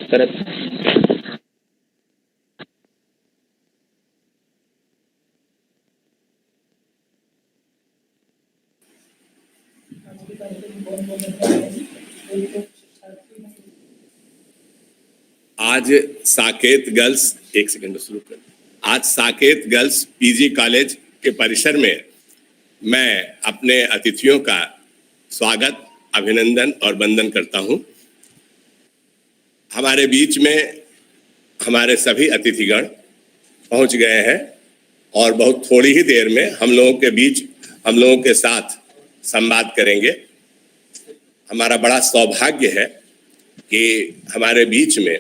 Correct. आज Saket girls, एक second शुरू कर। आज साकेत गर्ल्स पीजी कॉलेज के परिसर में मैं अपने अतिथियों का स्वागत, अभिनंदन और वंदन करता हूं। हमारे बीच में हमारे सभी अतिथिगण पहुंच गए हैं और बहुत थोड़ी ही देर में हम लोगों के साथ संवाद करेंगे। हमारा बड़ा सौभाग्य है कि हमारे बीच में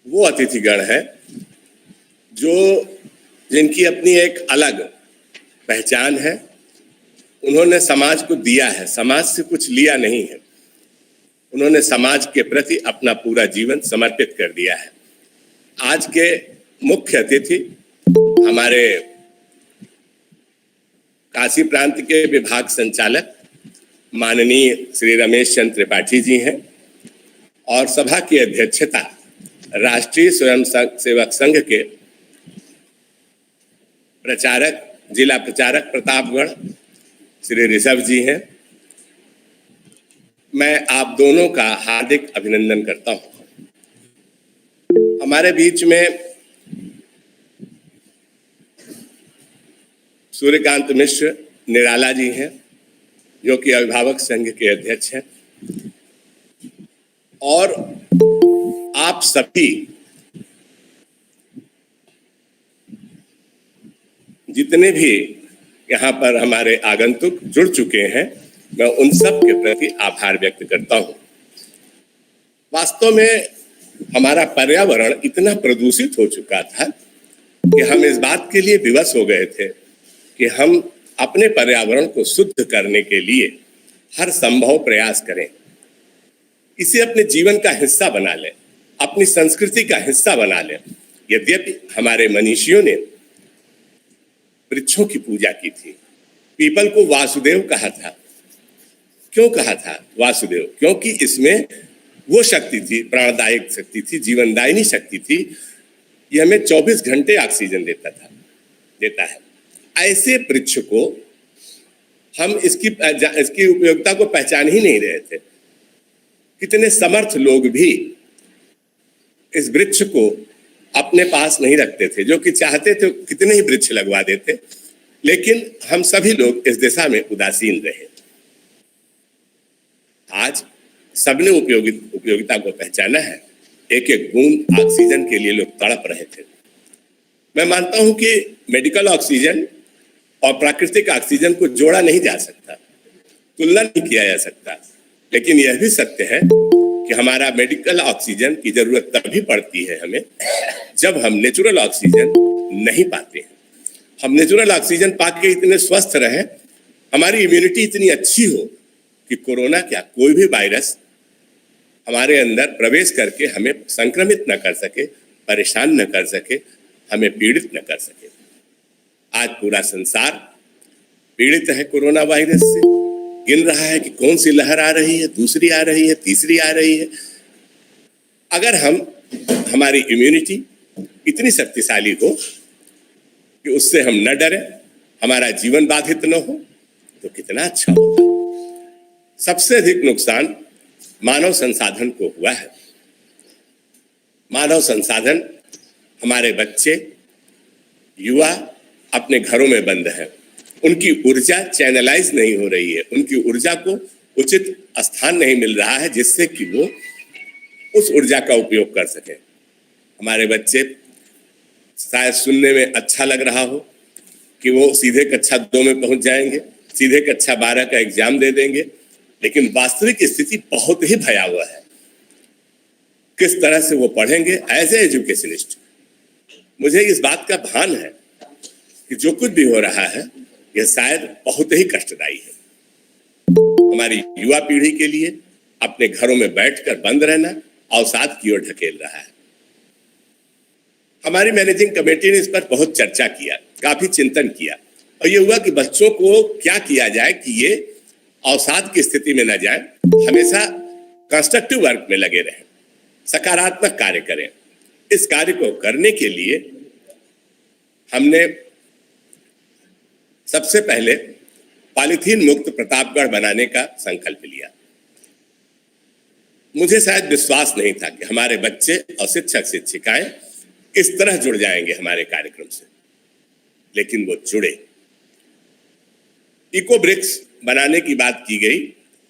वो अतिथिगण है जिनकी अपनी एक अलग पहचान है। उन्होंने समाज को दिया है, समाज से कुछ लिया नहीं है। उन्होंने समाज के प्रति अपना पूरा जीवन समर्पित कर दिया है। आज के मुख्य अतिथि हमारे काशी प्रांत के विभाग संचालक माननीय श्री रमेश चंद्र त्रिपाठी जी हैं और सभा की अध्यक्षता राष्ट्रीय स्वयं सेवक संघ के जिला प्रचारक प्रतापगढ़ श्री ऋषभ जी हैं। मैं आप दोनों का हार्दिक अभिनंदन करता हूं। हमारे बीच में सूर्यकांत मिश्र निराला जी हैं, जो कि अभिभावक संघ के अध्यक्ष हैं, और आप सभी जितने भी यहाँ पर हमारे आगंतुक जुड़ चुके हैं, मैं उन सब के प्रति आभार व्यक्त करता हूँ। वास्तव में हमारा पर्यावरण इतना प्रदूषित हो चुका था कि हम इस बात के लिए विवश हो गए थे कि हम अपने पर्यावरण को शुद्ध करने के लिए हर संभव प्रयास करें, इसे अपने जीवन का हिस्सा बना लें, अपनी संस्कृति का हिस्सा बना लें। यद्यपि हमारे मनीषियों ने वृक्षों की पूजा की थी, पीपल को वासुदेव कहा था। क्यों कहा था वासुदेव? क्योंकि इसमें वो शक्ति थी, प्राणदायक शक्ति थी, जीवनदायिनी शक्ति थी। ये हमें 24 घंटे ऑक्सीजन देता है। ऐसे वृक्ष को हम इसकी उपयोगिता को पहचान ही नहीं रहे थे। कितने समर्थ लोग भी इस वृक्ष को अपने पास नहीं रखते थे, जो कि चाहते थे कितने ही वृक्ष लगवा देते, लेकिन हम सभी लोग इस दिशा में उदासीन रहे। आज सबने उपयोगिता को पहचाना है। एक एक बूंद ऑक्सीजन के लिए लोग तड़प रहे थे। मैं मानता हूं कि मेडिकल ऑक्सीजन और प्राकृतिक ऑक्सीजन को जोड़ा नहीं जा सकता, तुलना नहीं किया जा सकता, लेकिन यह भी सत्य है कि हमारा मेडिकल ऑक्सीजन की जरूरत तभी पड़ती है हमें जब हम नेचुरल ऑक्सीजन नहीं पाते हैं। हम नेचुरल ऑक्सीजन पाके इतने स्वस्थ रहे, हमारी इम्यूनिटी इतनी अच्छी हो कि कोरोना क्या कोई भी वायरस हमारे अंदर प्रवेश करके हमें संक्रमित न कर सके, परेशान न कर सके, हमें पीड़ित न कर सके। आज पूरा संसार पीड़ित है कोरोना वायरस से, गिन रहा है कि कौन सी लहर आ रही है, दूसरी आ रही है, तीसरी आ रही है। अगर हमारी इम्यूनिटी इतनी शक्तिशाली हो कि उससे हम न डरें, हमारा जीवन बाधित न हो, तो कितना अच्छा होगा। सबसे अधिक नुकसान मानव संसाधन को हुआ है। मानव संसाधन, हमारे बच्चे, युवा अपने घरों में बंद हैं। उनकी ऊर्जा चैनलाइज नहीं हो रही है, उनकी ऊर्जा को उचित स्थान नहीं मिल रहा है जिससे कि वो उस ऊर्जा का उपयोग कर सके। हमारे बच्चे, शायद सुनने में अच्छा लग रहा हो कि वो सीधे कक्षा 2 में पहुंच जाएंगे, सीधे कक्षा 12 का एग्जाम दे देंगे, लेकिन वास्तविक स्थिति बहुत ही भयावह है। किस तरह से वो पढ़ेंगे एज ए एजुकेशनिस्ट। मुझे इस बात का भान है कि जो कुछ भी हो रहा है यह शायद बहुत ही कष्टदायी है। हमारी युवा पीढ़ी के लिए अपने घरों में बैठकर बंद रहना अवसाद की ओर ढकेल रहा है। हमारी मैनेजिंग कमेटी ने इस पर बहुत चर्चा किया, काफी चिंतन किया, और ये हुआ कि बच्चों को क्या किया जाए कि ये अवसाद की स्थिति में न जाए, हमेशा कंस्ट्रक्टिव वर्क में लगे रहें, सकारात्मक कार्य करें। इस कार्य को करने के लिए हमने सबसे पहले पॉलीथीन मुक्त प्रतापगढ़ बनाने का संकल्प लिया। मुझे शायद विश्वास नहीं था कि हमारे बच्चे और शिक्षक शिक्षिकाएं इस तरह जुड़ जाएंगे हमारे कार्यक्रम से, लेकिन वो जुड़े। इको ब्रिक्स बनाने की बात की गई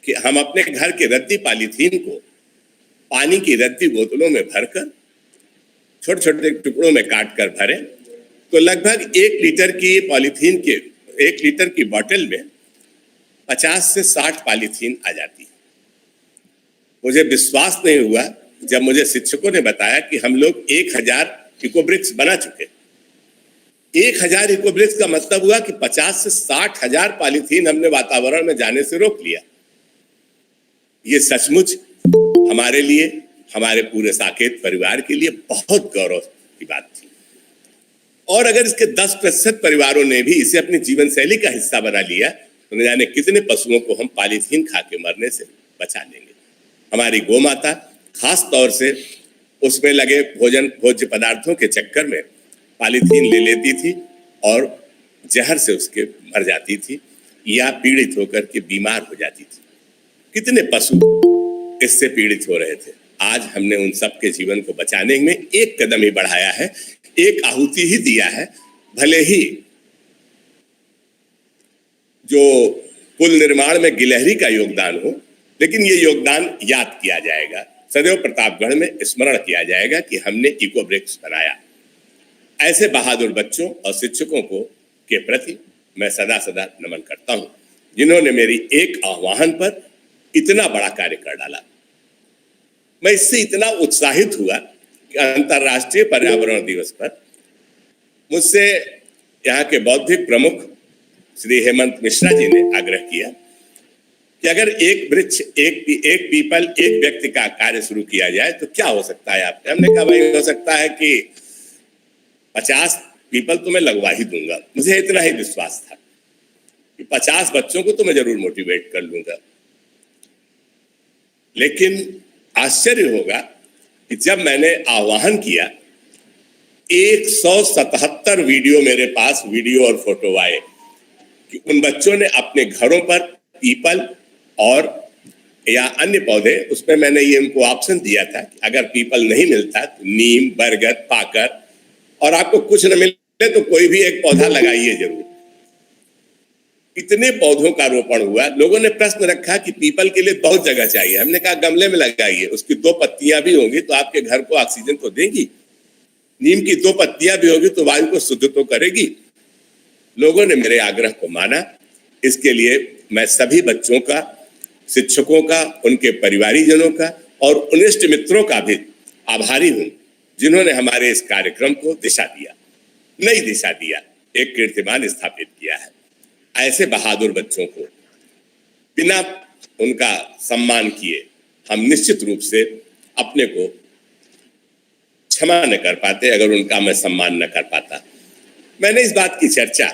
कि हम अपने घर के रद्दी पॉलीथीन को पानी की रद्दी बोतलों में भरकर छोटे छोटे टुकड़ों में काट कर भरें तो लगभग 1 लीटर की पॉलीथीन के 1 लीटर की बोतल में 50 से 60 पॉलीथीन आ जाती है। मुझे विश्वास नहीं हुआ जब मुझे शिक्षकों ने बताया कि हम लोग 1000 इको ब्रिक्स बना चुके। 1000 इको ब्रिक्स का मतलब हुआ कि 50 से 60 हजार पॉलीथीन हमने वातावरण में जाने से रोक लिया। ये सचमुच हमारे लिए, हमारे पूरे साकेत परिवार के लिए बहुत गौरव की बात थी। और अगर इसके 10% परिवारों ने भी इसे अपनी जीवन शैली का हिस्सा बना लिया तो न जाने कितने पशुओं को हम पॉलीथीन खा के मरने से बचा लेंगे। हमारी गौ माता खास तौर से उसमें लगे भोज्य पदार्थों के चक्कर में पॉलीथीन ले लेती थी और जहर से उसके मर जाती थी या पीड़ित होकर के बीमार हो जाती थी। कितने पशु इससे पीड़ित हो रहे थे। आज हमने उन सब के जीवन को बचाने में एक कदम ही बढ़ाया है, एक आहुति ही दिया है। भले ही जो पुल निर्माण में गिलहरी का योगदान हो, लेकिन ये योगदान याद किया जाएगा। सदैव प्रतापगढ़ में स्मरण किया जाएगा कि हमने इको ब्रिक्स बनाया। ऐसे बहादुर बच्चों और शिक्षकों को के प्रति मैं सदा सदा नमन करता हूं, जिन्होंने मेरी एक आह्वान पर इतना बड़ा कार्य कर डाला। मैं इससे इतना उत्साहित हुआ कि अंतर्राष्ट्रीय पर्यावरण दिवस पर मुझसे यहाँ के बौद्धिक प्रमुख श्री हेमंत मिश्रा जी ने आग्रह किया कि अगर एक वृक्ष, एक पीपल, एक व्यक्ति का कार्य शुरू किया जाए तो क्या हो सकता है आपने? हमने कहा भाई हो सकता है कि 50 पीपल तो मैं लगवा ही दूंगा। मुझे इतना ही विश्वास था कि 50 बच्चों को तो मैं जरूर मोटिवेट कर लूंगा। लेकिन आश्चर्य होगा कि जब मैंने आह्वान किया 177 वीडियो मेरे पास वीडियो और फोटो आए कि उन बच्चों ने अपने घरों पर पीपल और या अन्य पौधे, उसमें मैंने ये उनको ऑप्शन दिया था कि अगर पीपल नहीं मिलता तो नीम, बरगद, पाकर, और आपको कुछ न मिले तो कोई भी एक पौधा लगाइए जरूर। इतने पौधों का रोपण हुआ। लोगों ने प्रश्न रखा कि पीपल के लिए बहुत जगह चाहिए। हमने कहा गमले में लगाइए, उसकी 2 पत्तियां भी होंगी तो आपके घर को ऑक्सीजन तो देगी। नीम की 2 पत्तियां भी होगी तो वायु को शुद्ध तो करेगी। लोगों ने मेरे आग्रह को माना। इसके लिए मैं सभी बच्चों का, शिक्षकों का, उनके परिवारीजनों का और उन इष्ट मित्रों का भी आभारी हूं जिन्होंने हमारे इस कार्यक्रम को दिशा दिया, नई दिशा दिया, एक कीर्तिमान स्थापित किया है। ऐसे बहादुर बच्चों को बिना उनका सम्मान किए हम निश्चित रूप से अपने को क्षमा न कर पाते अगर उनका मैं सम्मान न कर पाता। मैंने इस बात की चर्चा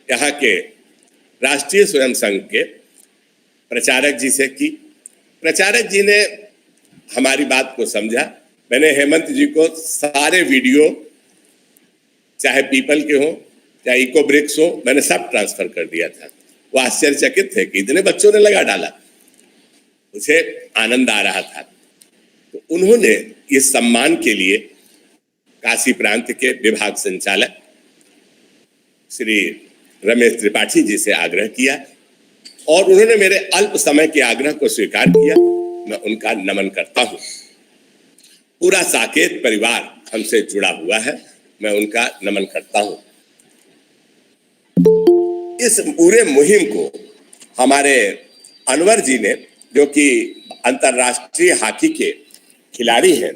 यहाँ के राष्ट्रीय स्वयं संघ के प्रचारक जी से की। प्रचारक जी ने हमारी बात को समझा। मैंने हेमंत जी को सारे वीडियो, चाहे पीपल के हो चाहे इको ब्रिक्स हो, मैंने सब ट्रांसफर कर दिया था। वो आश्चर्यचकित थे कि इतने बच्चों ने लगा डाला। मुझे आनंद आ रहा था। तो उन्होंने इस सम्मान के लिए काशी प्रांत के विभाग संचालक श्री रमेश त्रिपाठी जी से आग्रह किया और उन्होंने मेरे अल्प समय के आग्रह को स्वीकार किया। मैं उनका नमन करता हूं। पूरा साकेत परिवार हमसे जुड़ा हुआ है, मैं उनका नमन करता हूं। इस पूरे मुहिम को हमारे अनवर जी ने, जो कि अंतर्राष्ट्रीय हॉकी के खिलाड़ी हैं,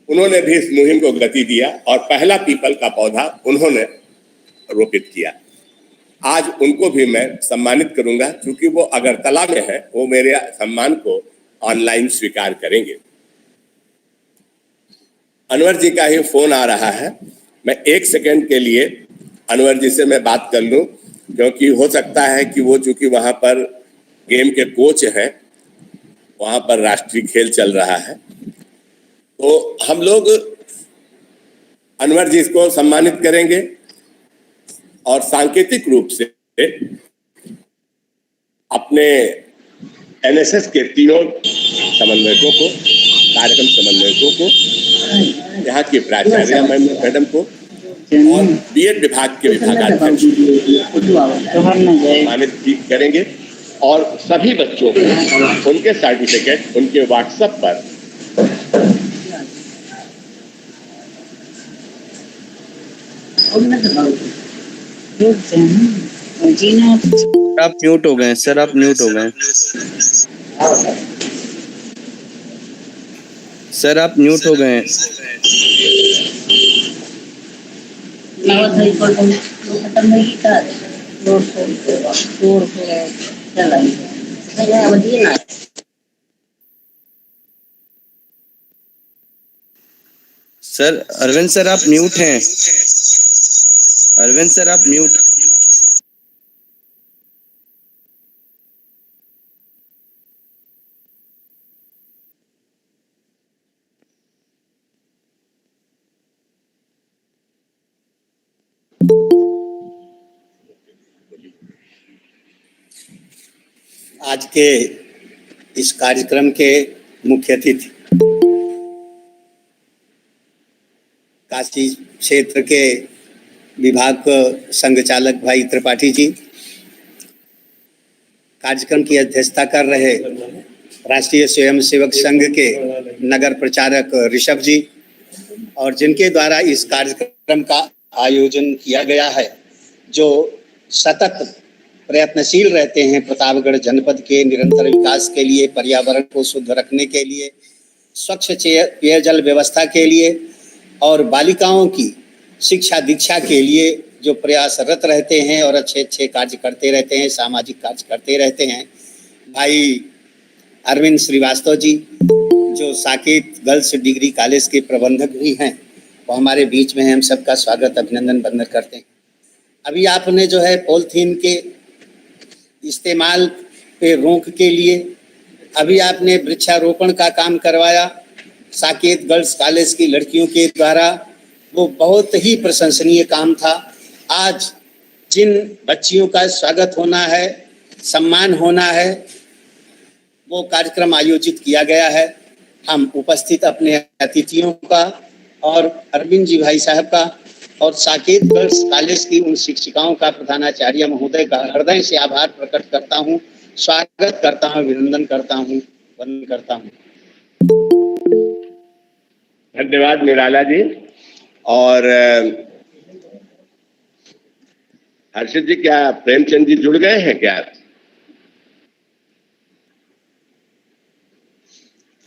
उन्होंने भी इस मुहिम को गति दिया और पहला पीपल का पौधा उन्होंने रोपित किया। आज उनको भी मैं सम्मानित करूंगा क्योंकि वो अगरतला में है। वो मेरे सम्मान को ऑनलाइन स्वीकार करेंगे। अनवर जी का ही फोन आ रहा है। मैं 1 सेकंड के लिए अनवर जी से मैं बात कर लूं, क्योंकि हो सकता है कि वो चूंकि वहां पर गेम के कोच हैं, वहां पर राष्ट्रीय खेल चल रहा है। तो हम लोग अनवर जी को सम्मानित करेंगे और सांकेतिक रूप से अपने एनएसएस के तीनों समन्वयकों को, कार्यक्रम समन्वयकों को, यहाँ की प्राचार्य मैडम को और बीएड विभाग के विभागाध्यक्ष सम्मानित करेंगे और सभी बच्चों को उनके सर्टिफिकेट उनके व्हाट्सएप पर आप म्यूट हो गए सर, आप म्यूट हो गए सर, आप म्यूट हो गए। सर अरविंद सर आप म्यूट हैं। अरविंद सर आप म्यूट। आज के इस कार्यक्रम के मुख्य अतिथि काशी क्षेत्र के विभाग संघ चालक भाई त्रिपाठी जी, कार्यक्रम की अध्यक्षता कर रहे राष्ट्रीय स्वयंसेवक संघ के नगर प्रचारक ऋषभ जी और जिनके द्वारा इस कार्यक्रम का आयोजन किया गया है, जो सतत प्रयत्नशील रहते हैं प्रतापगढ़ जनपद के निरंतर विकास के लिए, पर्यावरण को शुद्ध रखने के लिए, स्वच्छ पेयजल व्यवस्था के लिए और बालिकाओं की शिक्षा दीक्षा के लिए जो प्रयासरत रहते हैं और अच्छे अच्छे कार्य करते रहते हैं, सामाजिक कार्य करते रहते हैं। भाई अरविंद श्रीवास्तव जी जो साकेत गर्ल्स डिग्री कॉलेज के प्रबंधक भी हैं, वो हमारे बीच में हैं। हम सबका स्वागत अभिनंदन वंदन करते हैं। अभी आपने जो है पॉलीथीन के इस्तेमाल पे रोक के लिए अभी आपने वृक्षारोपण का काम करवाया साकेत गर्ल्स कॉलेज की लड़कियों के द्वारा, वो बहुत ही प्रशंसनीय काम था। आज जिन बच्चियों का स्वागत होना है, सम्मान होना है, वो कार्यक्रम आयोजित किया गया है। हम उपस्थित अपने अतिथियों का और अरविंद जी भाई साहब का और साकेत गर्ल्स कॉलेज की उन शिक्षिकाओं का, प्रधानाचार्य महोदय का हृदय से आभार प्रकट करता हूँ, स्वागत करता हूँ, अभिनंदन करता हूँ, वंदन करता हूँ। धन्यवाद निराला जी। और हर्षित जी, क्या प्रेमचंद जी जुड़ गए हैं क्या?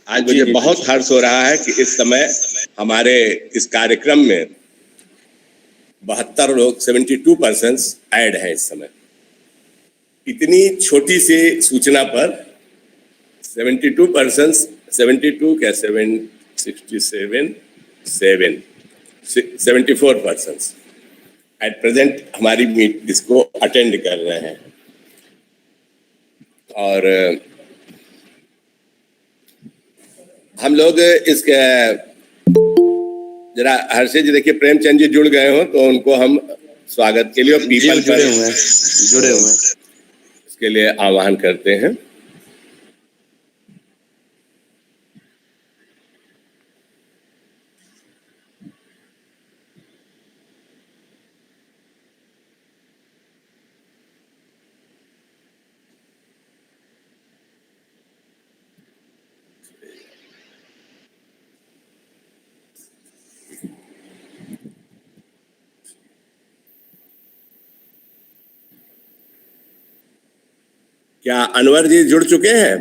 आज मुझे बहुत हर्ष हो रहा है कि इस समय हमारे इस कार्यक्रम में 72 लोग 72% ऐड है इस समय। इतनी छोटी सी सूचना पर 72%, 72 क्या 74% एट प्रेजेंट हमारी मीट इसको अटेंड कर रहे हैं। और हम लोग इसके जरा हर्षित जी देखिए, प्रेमचंद जी जुड़ गए हो तो उनको हम स्वागत के लिए और पीपल जुड़े हुए हैं इसके लिए आह्वान करते हैं। क्या अनवर जी जुड़ चुके हैं?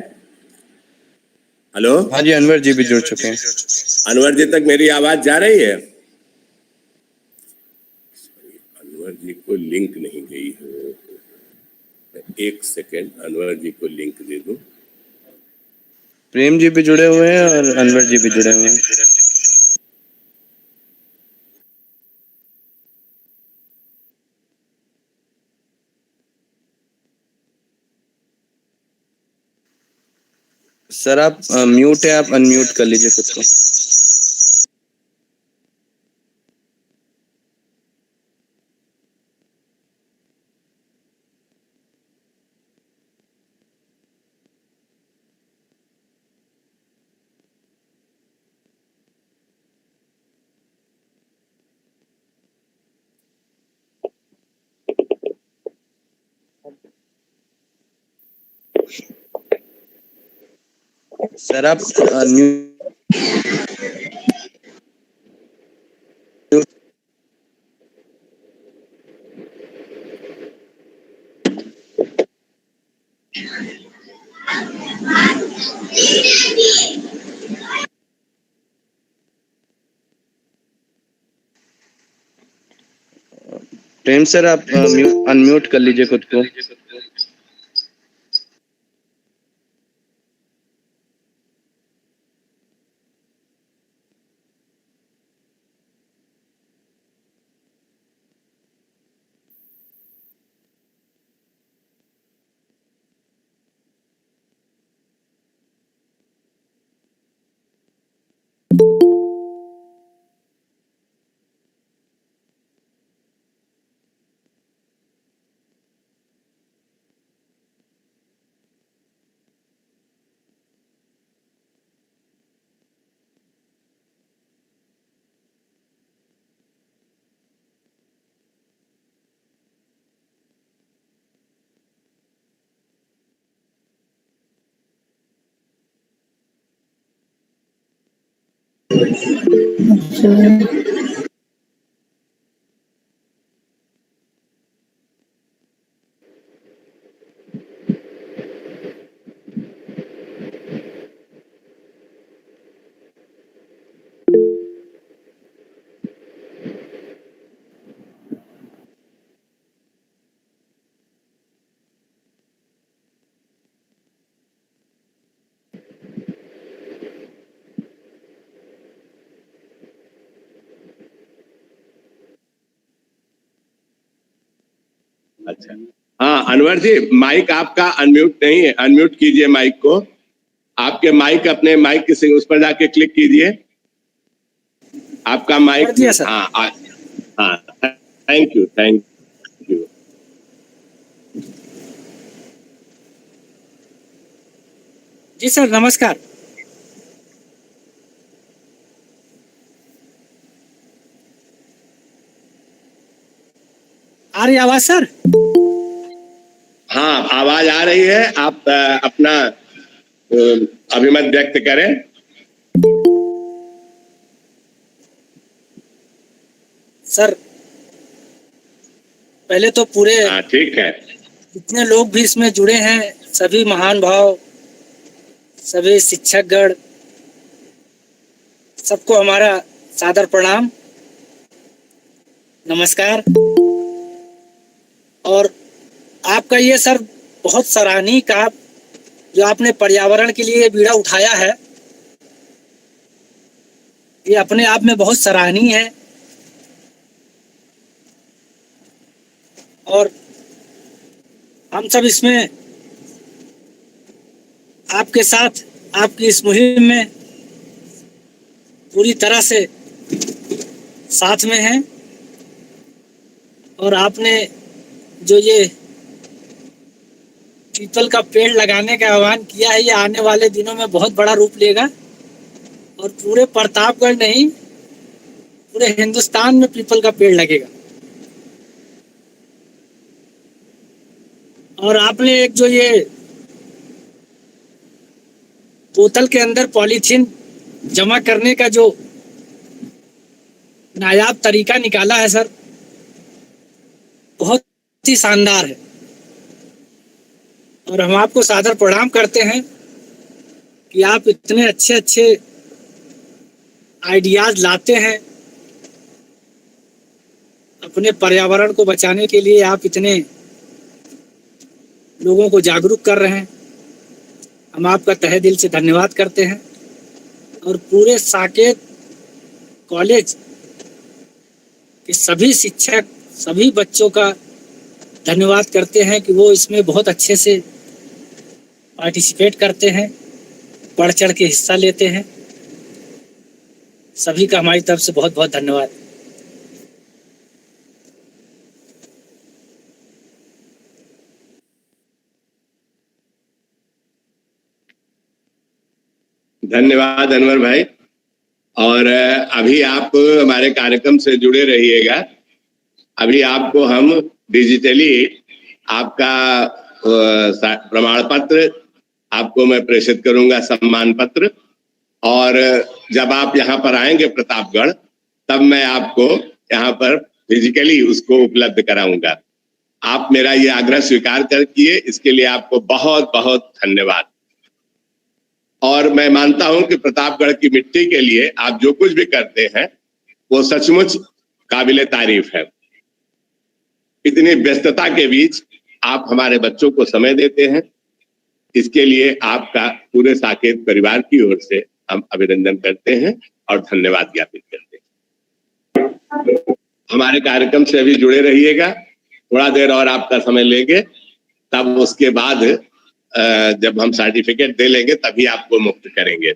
हेलो। हाँ जी, अनवर जी भी जुड़ चुके हैं। अनवर जी तक मेरी आवाज जा रही है? अनवर जी को लिंक नहीं गई है। एक सेकेंड, अनवर जी को लिंक दे दूं। प्रेम जी भी जुड़े हुए हैं और अनवर जी भी जुड़े हुए हैं। सर आप म्यूट है, आप अनम्यूट कर लीजिए खुद को। सर आप म्यूट प्रेम सर आप अनम्यूट कर लीजिए खुद को। अच्छा, हाँ अनवर जी, माइक आपका अनम्यूट नहीं है, अनम्यूट कीजिए माइक को। आपके माइक, अपने माइक के उस पर जाके क्लिक कीजिए, आपका माइक। हाँ हाँ, थैंक यू, थैंक यू। जी सर, नमस्कार। आ रही आवाज सर? हाँ, आवाज आ रही है, आप अपना अभिमत व्यक्त करें। सर पहले तो पूरे ठीक है, जितने लोग भी इसमें जुड़े हैं, सभी महान भाव, सभी शिक्षकगण, सबको हमारा सादर प्रणाम, नमस्कार। और आपका ये सर बहुत सराहनीय काम जो आपने पर्यावरण के लिए बीड़ा उठाया है, ये अपने आप में बहुत सराहनीय है। और हम सब इसमें आपके साथ, आपकी इस मुहिम में पूरी तरह से साथ में हैं। और आपने जो ये पीपल का पेड़ लगाने का आह्वान किया है, ये आने वाले दिनों में बहुत बड़ा रूप लेगा और पूरे प्रतापगढ़ नहीं, पूरे हिंदुस्तान में पीपल का पेड़ लगेगा। और आपने एक जो ये बोतल के अंदर पॉलीथीन जमा करने का जो नायाब तरीका निकाला है सर, बहुत ही शानदार है। और हम आपको सादर प्रणाम करते हैं कि आप इतने अच्छे अच्छे आइडियाज लाते हैं, अपने पर्यावरण को बचाने के लिए आप इतने लोगों को जागरूक कर रहे हैं। हम आपका तहे दिल से धन्यवाद करते हैं और पूरे साकेत कॉलेज के सभी शिक्षक, सभी बच्चों का धन्यवाद करते हैं कि वो इसमें बहुत अच्छे से पार्टिसिपेट करते हैं, बढ़ चढ़ के हिस्सा लेते हैं। सभी का हमारी तरफ से बहुत बहुत धन्यवाद। धन्यवाद अनवर भाई। और अभी आप हमारे कार्यक्रम से जुड़े रहिएगा। अभी आपको हम डिजिटली आपका प्रमाण पत्र आपको मैं प्रेषित करूंगा, सम्मान पत्र। और जब आप यहाँ पर आएंगे प्रतापगढ़, तब मैं आपको यहाँ पर फिजिकली उसको उपलब्ध कराऊंगा। आप मेरा ये आग्रह स्वीकार कर किए, इसके लिए आपको बहुत बहुत धन्यवाद। और मैं मानता हूं कि प्रतापगढ़ की मिट्टी के लिए आप जो कुछ भी करते हैं वो सचमुच काबिले तारीफ है। इतनी व्यस्तता के बीच आप हमारे बच्चों को समय देते हैं, इसके लिए आपका पूरे साकेत परिवार की ओर से हम अभिनंदन करते हैं और धन्यवाद ज्ञापित करते हैं। हमारे कार्यक्रम से अभी जुड़े रहिएगा, थोड़ा देर और आपका समय लेंगे, तब उसके बाद जब हम सर्टिफिकेट दे लेंगे तभी आपको मुक्त करेंगे।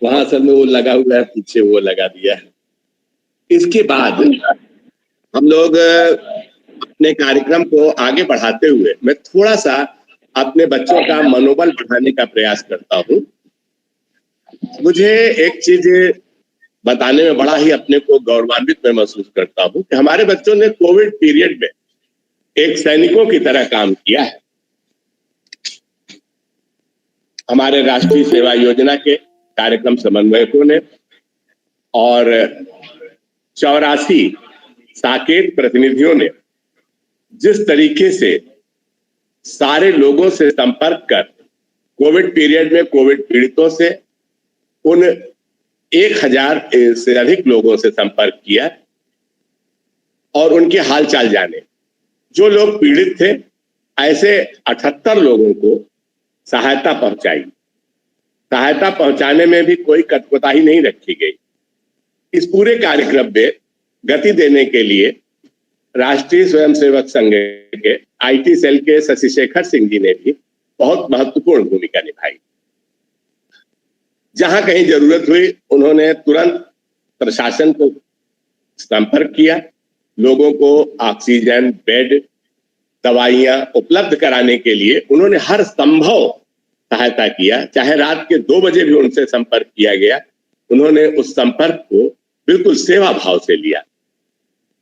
वहां सब में वो लगा हुआ है, पीछे वो लगा दिया है। इसके बाद हम लोग अपने कार्यक्रम को आगे बढ़ाते हुए मैं थोड़ा सा अपने बच्चों का मनोबल बढ़ाने का प्रयास करता हूँ। मुझे एक चीज बताने में बड़ा ही अपने को गौरवान्वित मैं महसूस करता हूँ कि हमारे बच्चों ने कोविड पीरियड में एक सैनिकों की तरह काम किया है। हमारे राष्ट्रीय सेवा योजना के कार्यक्रम समन्वयकों ने और 84 साकेत प्रतिनिधियों ने जिस तरीके से सारे लोगों से संपर्क कर कोविड पीरियड में कोविड पीड़ितों से उन 1000 से अधिक लोगों से संपर्क किया और उनके हालचाल जाने। जो लोग पीड़ित थे ऐसे 78 लोगों को सहायता पहुंचाई। सहायता पहुंचाने में भी कोई कटकोताही नहीं रखी गई। इस पूरे कार्यक्रम में गति देने के लिए राष्ट्रीय स्वयंसेवक संघ के IT सेल के शशि शेखर सिंह जी ने भी बहुत महत्वपूर्ण भूमिका निभाई। जहां कहीं जरूरत हुई उन्होंने तुरंत प्रशासन को संपर्क किया, लोगों को ऑक्सीजन, बेड, दवाइयां उपलब्ध कराने के लिए उन्होंने हर संभव सहायता किया। चाहे रात के 2 बजे भी उनसे संपर्क किया गया, उन्होंने उस संपर्क को बिल्कुल सेवा भाव से लिया।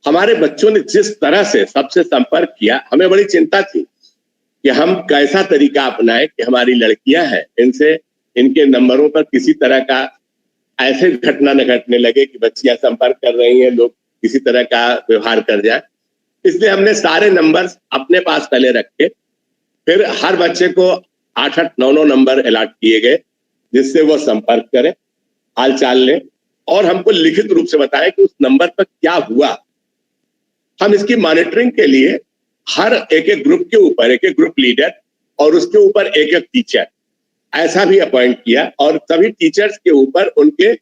हमारे बच्चों ने जिस तरह से सबसे संपर्क किया, हमें बड़ी चिंता थी कि हम कैसा तरीका अपनाएं कि हमारी लड़कियां हैं, इनसे इनके नंबरों पर किसी तरह का ऐसे घटना न घटने लगे कि बच्चियां संपर्क कर रही हैं, लोग किसी तरह का व्यवहार कर जाए। इसलिए हमने सारे नंबर अपने पास पहले रखे, फिर हर बच्चे को 8-8, 9-9 नंबर अलॉट किए गए जिससे वो संपर्क करें, हालचाल लें और हमको लिखित रूप से बताएं कि उस नंबर पर क्या हुआ। हम इसकी मॉनिटरिंग के लिए हर एक ग्रुप के ऊपर एक ग्रुप लीडर और उसके ऊपर एक टीचर ऐसा भी अपॉइंट किया और सभी टीचर्स के ऊपर उनके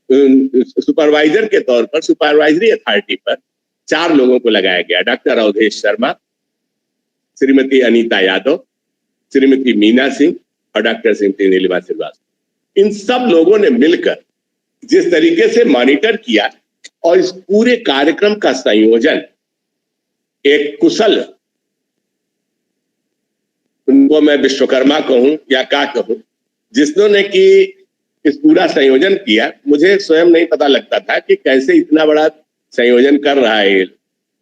सुपरवाइजर के तौर पर, सुपरवाइजरी अथॉरिटी पर 4 लोगों को लगाया गया। डॉक्टर अवधेश शर्मा, श्रीमती अनीता यादव, श्रीमती मीना सिंह और डॉक्टर श्रीमती नीलिमा श्रीवास्तव। इन सब लोगों ने मिलकर जिस तरीके से मॉनिटर किया और इस पूरे कार्यक्रम का संयोजन एक कुशल, उनको मैं विश्वकर्मा कहूं या क्या कहूं, जिन्होंने कि इस पूरा संयोजन किया, मुझे स्वयं नहीं पता लगता था कि कैसे इतना बड़ा संयोजन कर रहा है ये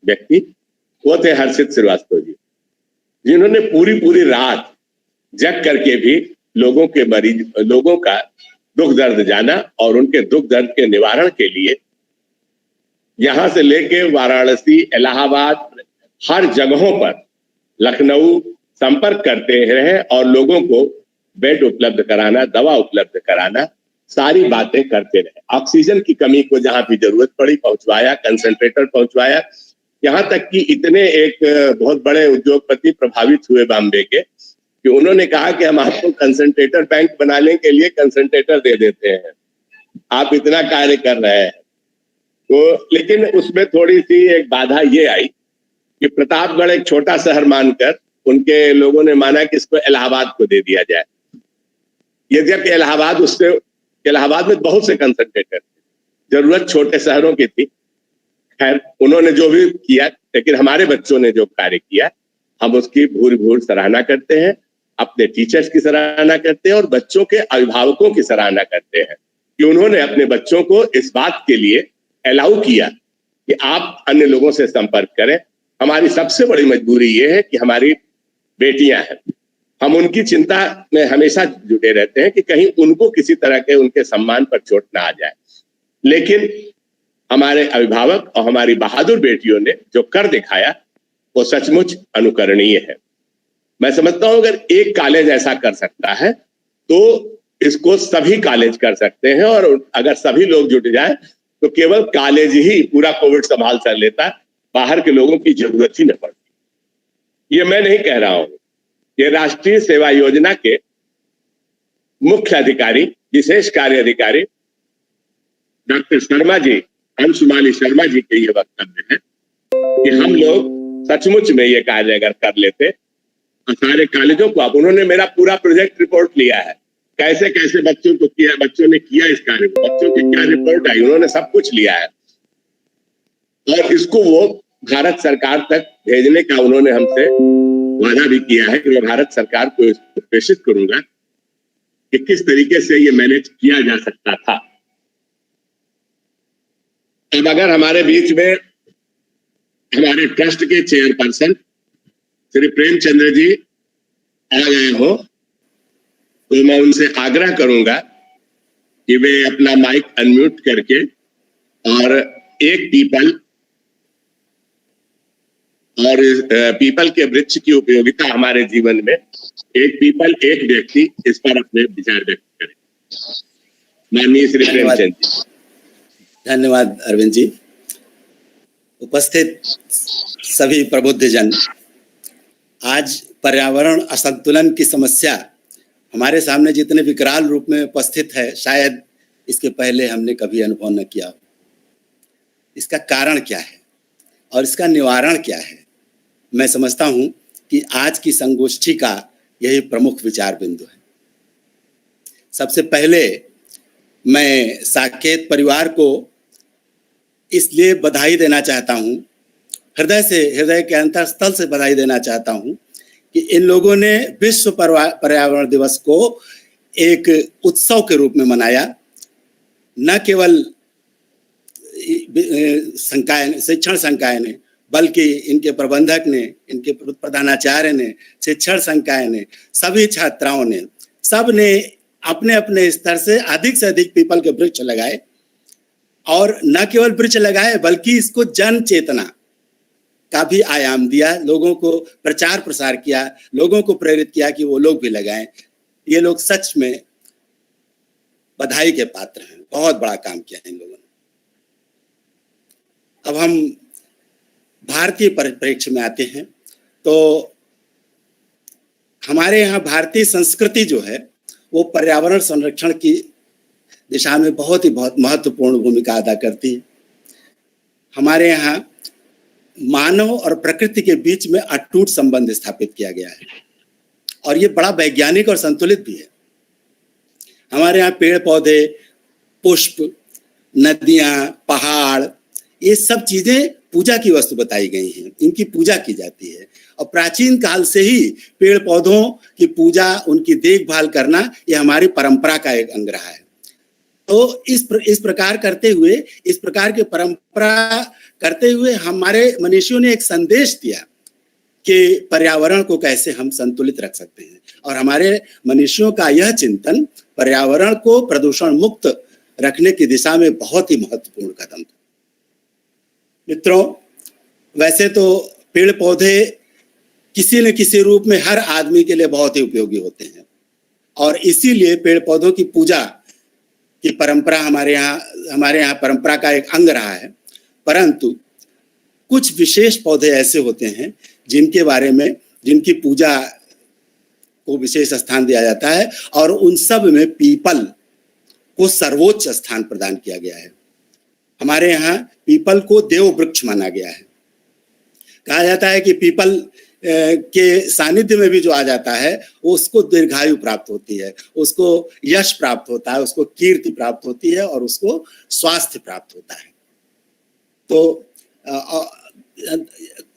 व्यक्ति। वो थे हर्षित श्रीवास्तव जी, जिन्होंने पूरी रात जग करके भी लोगों का दुख दर्द जाना और उनके दुख दर्द के निवारण के लिए यहां से लेके वाराणसी, इलाहाबाद, हर जगहों पर, लखनऊ संपर्क करते रहे और लोगों को बेड उपलब्ध कराना, दवा उपलब्ध कराना, सारी बातें करते रहे। ऑक्सीजन की कमी को जहां भी जरूरत पड़ी पहुंचवाया, कंसंट्रेटर पहुंचवाया। यहां तक कि इतने एक बहुत बड़े उद्योगपति प्रभावित हुए बॉम्बे के कि उन्होंने कहा कि हम आपको कंसंट्रेटर बैंक बनाने के लिए कंसंट्रेटर दे देते हैं, आप इतना कार्य कर रहे हैं। तो लेकिन उसमें थोड़ी सी एक बाधा ये आई कि प्रतापगढ़ एक छोटा शहर मानकर उनके लोगों ने माना कि इसको इलाहाबाद को दे दिया जाए। यद्यपि इलाहाबाद में बहुत से कंसंट्रेटर थे, जरूरत छोटे शहरों की थी। खैर उन्होंने जो भी किया, लेकिन हमारे बच्चों ने जो कार्य किया हम उसकी भूरि सराहना करते हैं, अपने टीचर्स की सराहना करते हैं और बच्चों के अभिभावकों की सराहना करते हैं कि उन्होंने अपने बच्चों को इस बात के लिए अलाउ किया कि आप अन्य लोगों से संपर्क करें हमारी सबसे बड़ी मजबूरी ये है कि हमारी बेटियां हैं, हम उनकी चिंता में हमेशा जुटे रहते हैं कि कहीं उनको किसी तरह के उनके सम्मान पर चोट ना आ जाए। लेकिन हमारे अभिभावक और हमारी बहादुर बेटियों ने जो कर दिखाया वो सचमुच अनुकरणीय है। मैं समझता हूं अगर एक कॉलेज ऐसा कर सकता है तो इसको सभी कॉलेज कर सकते हैं, और अगर सभी लोग जुट जाएं तो केवल कॉलेज ही पूरा कोविड संभाल कर लेता, बाहर के लोगों की जरूरत ही न पड़ती। ये मैं नहीं कह रहा हूं, ये राष्ट्रीय सेवा योजना के मुख्य अधिकारी, विशेष कार्य अधिकारी डॉक्टर शर्मा जी, अंशुमाली शर्मा जी के ये वक्तव्य है कि हम लोग सचमुच में ये कार्य अगर कर लेते, सारे कॉलेजों को, अब उन्होंने मेरा पूरा प्रोजेक्ट रिपोर्ट लिया है, कैसे कैसे बच्चों को किया, बच्चों ने किया इस कार्य को, बच्चों की क्या रिपोर्ट आई, उन्होंने सब कुछ लिया है और इसको वो भारत सरकार तक भेजने का उन्होंने हमसे वादा भी किया है कि मैं भारत सरकार को इसको प्रेषित करूंगा कि किस तरीके से ये मैनेज किया जा सकता था। अब अगर हमारे बीच में हमारे ट्रस्ट के चेयरपर्सन श्री प्रेमचंद्र जी आ गए हो तो मैं उनसे आग्रह करूंगा कि वे अपना माइक अनम्यूट करके और एक पीपल के वृक्ष की उपयोगिता हमारे जीवन में, एक पीपल एक व्यक्ति, इस पर अपने विचार व्यक्त करें। माननीय श्री प्रेमचंद जी। धन्यवाद अरविंद जी। उपस्थित सभी प्रबुद्धजन, आज पर्यावरण असंतुलन की समस्या हमारे सामने जितने विकराल रूप में उपस्थित है, शायद इसके पहले हमने कभी अनुभव न किया हो। इसका कारण क्या है और इसका निवारण क्या है, मैं समझता हूं कि आज की संगोष्ठी का यही प्रमुख विचार बिंदु है। सबसे पहले मैं साकेत परिवार को इसलिए बधाई देना चाहता हूं, हृदय के अंतःस्थल से बधाई देना चाहता हूं कि इन लोगों ने विश्व पर्यावरण दिवस को एक उत्सव के रूप में मनाया। न केवल शिक्षण संकाय ने, बल्कि इनके प्रबंधक ने, इनके प्रधानाचार्य ने, शिक्षण संकाय ने, सभी छात्राओं ने, सब ने अपने अपने स्तर से अधिक पीपल के वृक्ष लगाए, और न केवल वृक्ष लगाए बल्कि इसको जन चेतना का भी आयाम दिया, लोगों को प्रचार प्रसार किया, लोगों को प्रेरित किया कि वो लोग भी लगाएं। ये लोग सच में बधाई के पात्र हैं, बहुत बड़ा काम किया इन लोगों ने। अब हम भारतीय परिप्रेक्ष्य में आते हैं तो हमारे यहाँ भारतीय संस्कृति जो है वो पर्यावरण संरक्षण की दिशा में बहुत महत्वपूर्ण भूमिका अदा करती है। हमारे यहाँ मानव और प्रकृति के बीच में अटूट संबंध स्थापित किया गया है और ये बड़ा वैज्ञानिक और संतुलित भी है। हमारे यहाँ पेड़ पौधे, पुष्प, नदियां, पहाड़, ये सब चीजें पूजा की वस्तु बताई गई हैं, इनकी पूजा की जाती है और प्राचीन काल से ही पेड़ पौधों की पूजा, उनकी देखभाल करना ये हमारी परंपरा का एक अंग रहा है। तो इस प्रकार करते हुए, इस प्रकार की परंपरा करते हुए हमारे मनीषियों ने एक संदेश दिया कि पर्यावरण को कैसे हम संतुलित रख सकते हैं, और हमारे मनीषियों का यह चिंतन पर्यावरण को प्रदूषण मुक्त रखने की दिशा में बहुत ही महत्वपूर्ण कदम था। मित्रों, वैसे तो पेड़ पौधे किसी न किसी रूप में हर आदमी के लिए बहुत ही उपयोगी होते हैं और इसीलिए पेड़ पौधों की पूजा की परंपरा हमारे यहाँ परंपरा का एक अंग रहा है। परंतु कुछ विशेष पौधे ऐसे होते हैं जिनके बारे में, जिनकी पूजा को विशेष स्थान दिया जाता है और उन सब में पीपल को सर्वोच्च स्थान प्रदान किया गया है। हमारे यहाँ पीपल को देव वृक्ष माना गया है। कहा जाता है कि पीपल के सानिध्य में भी जो आ जाता है उसको दीर्घायु प्राप्त होती है, उसको यश प्राप्त होता है, उसको कीर्ति प्राप्त होती है और उसको स्वास्थ्य प्राप्त होता है। तो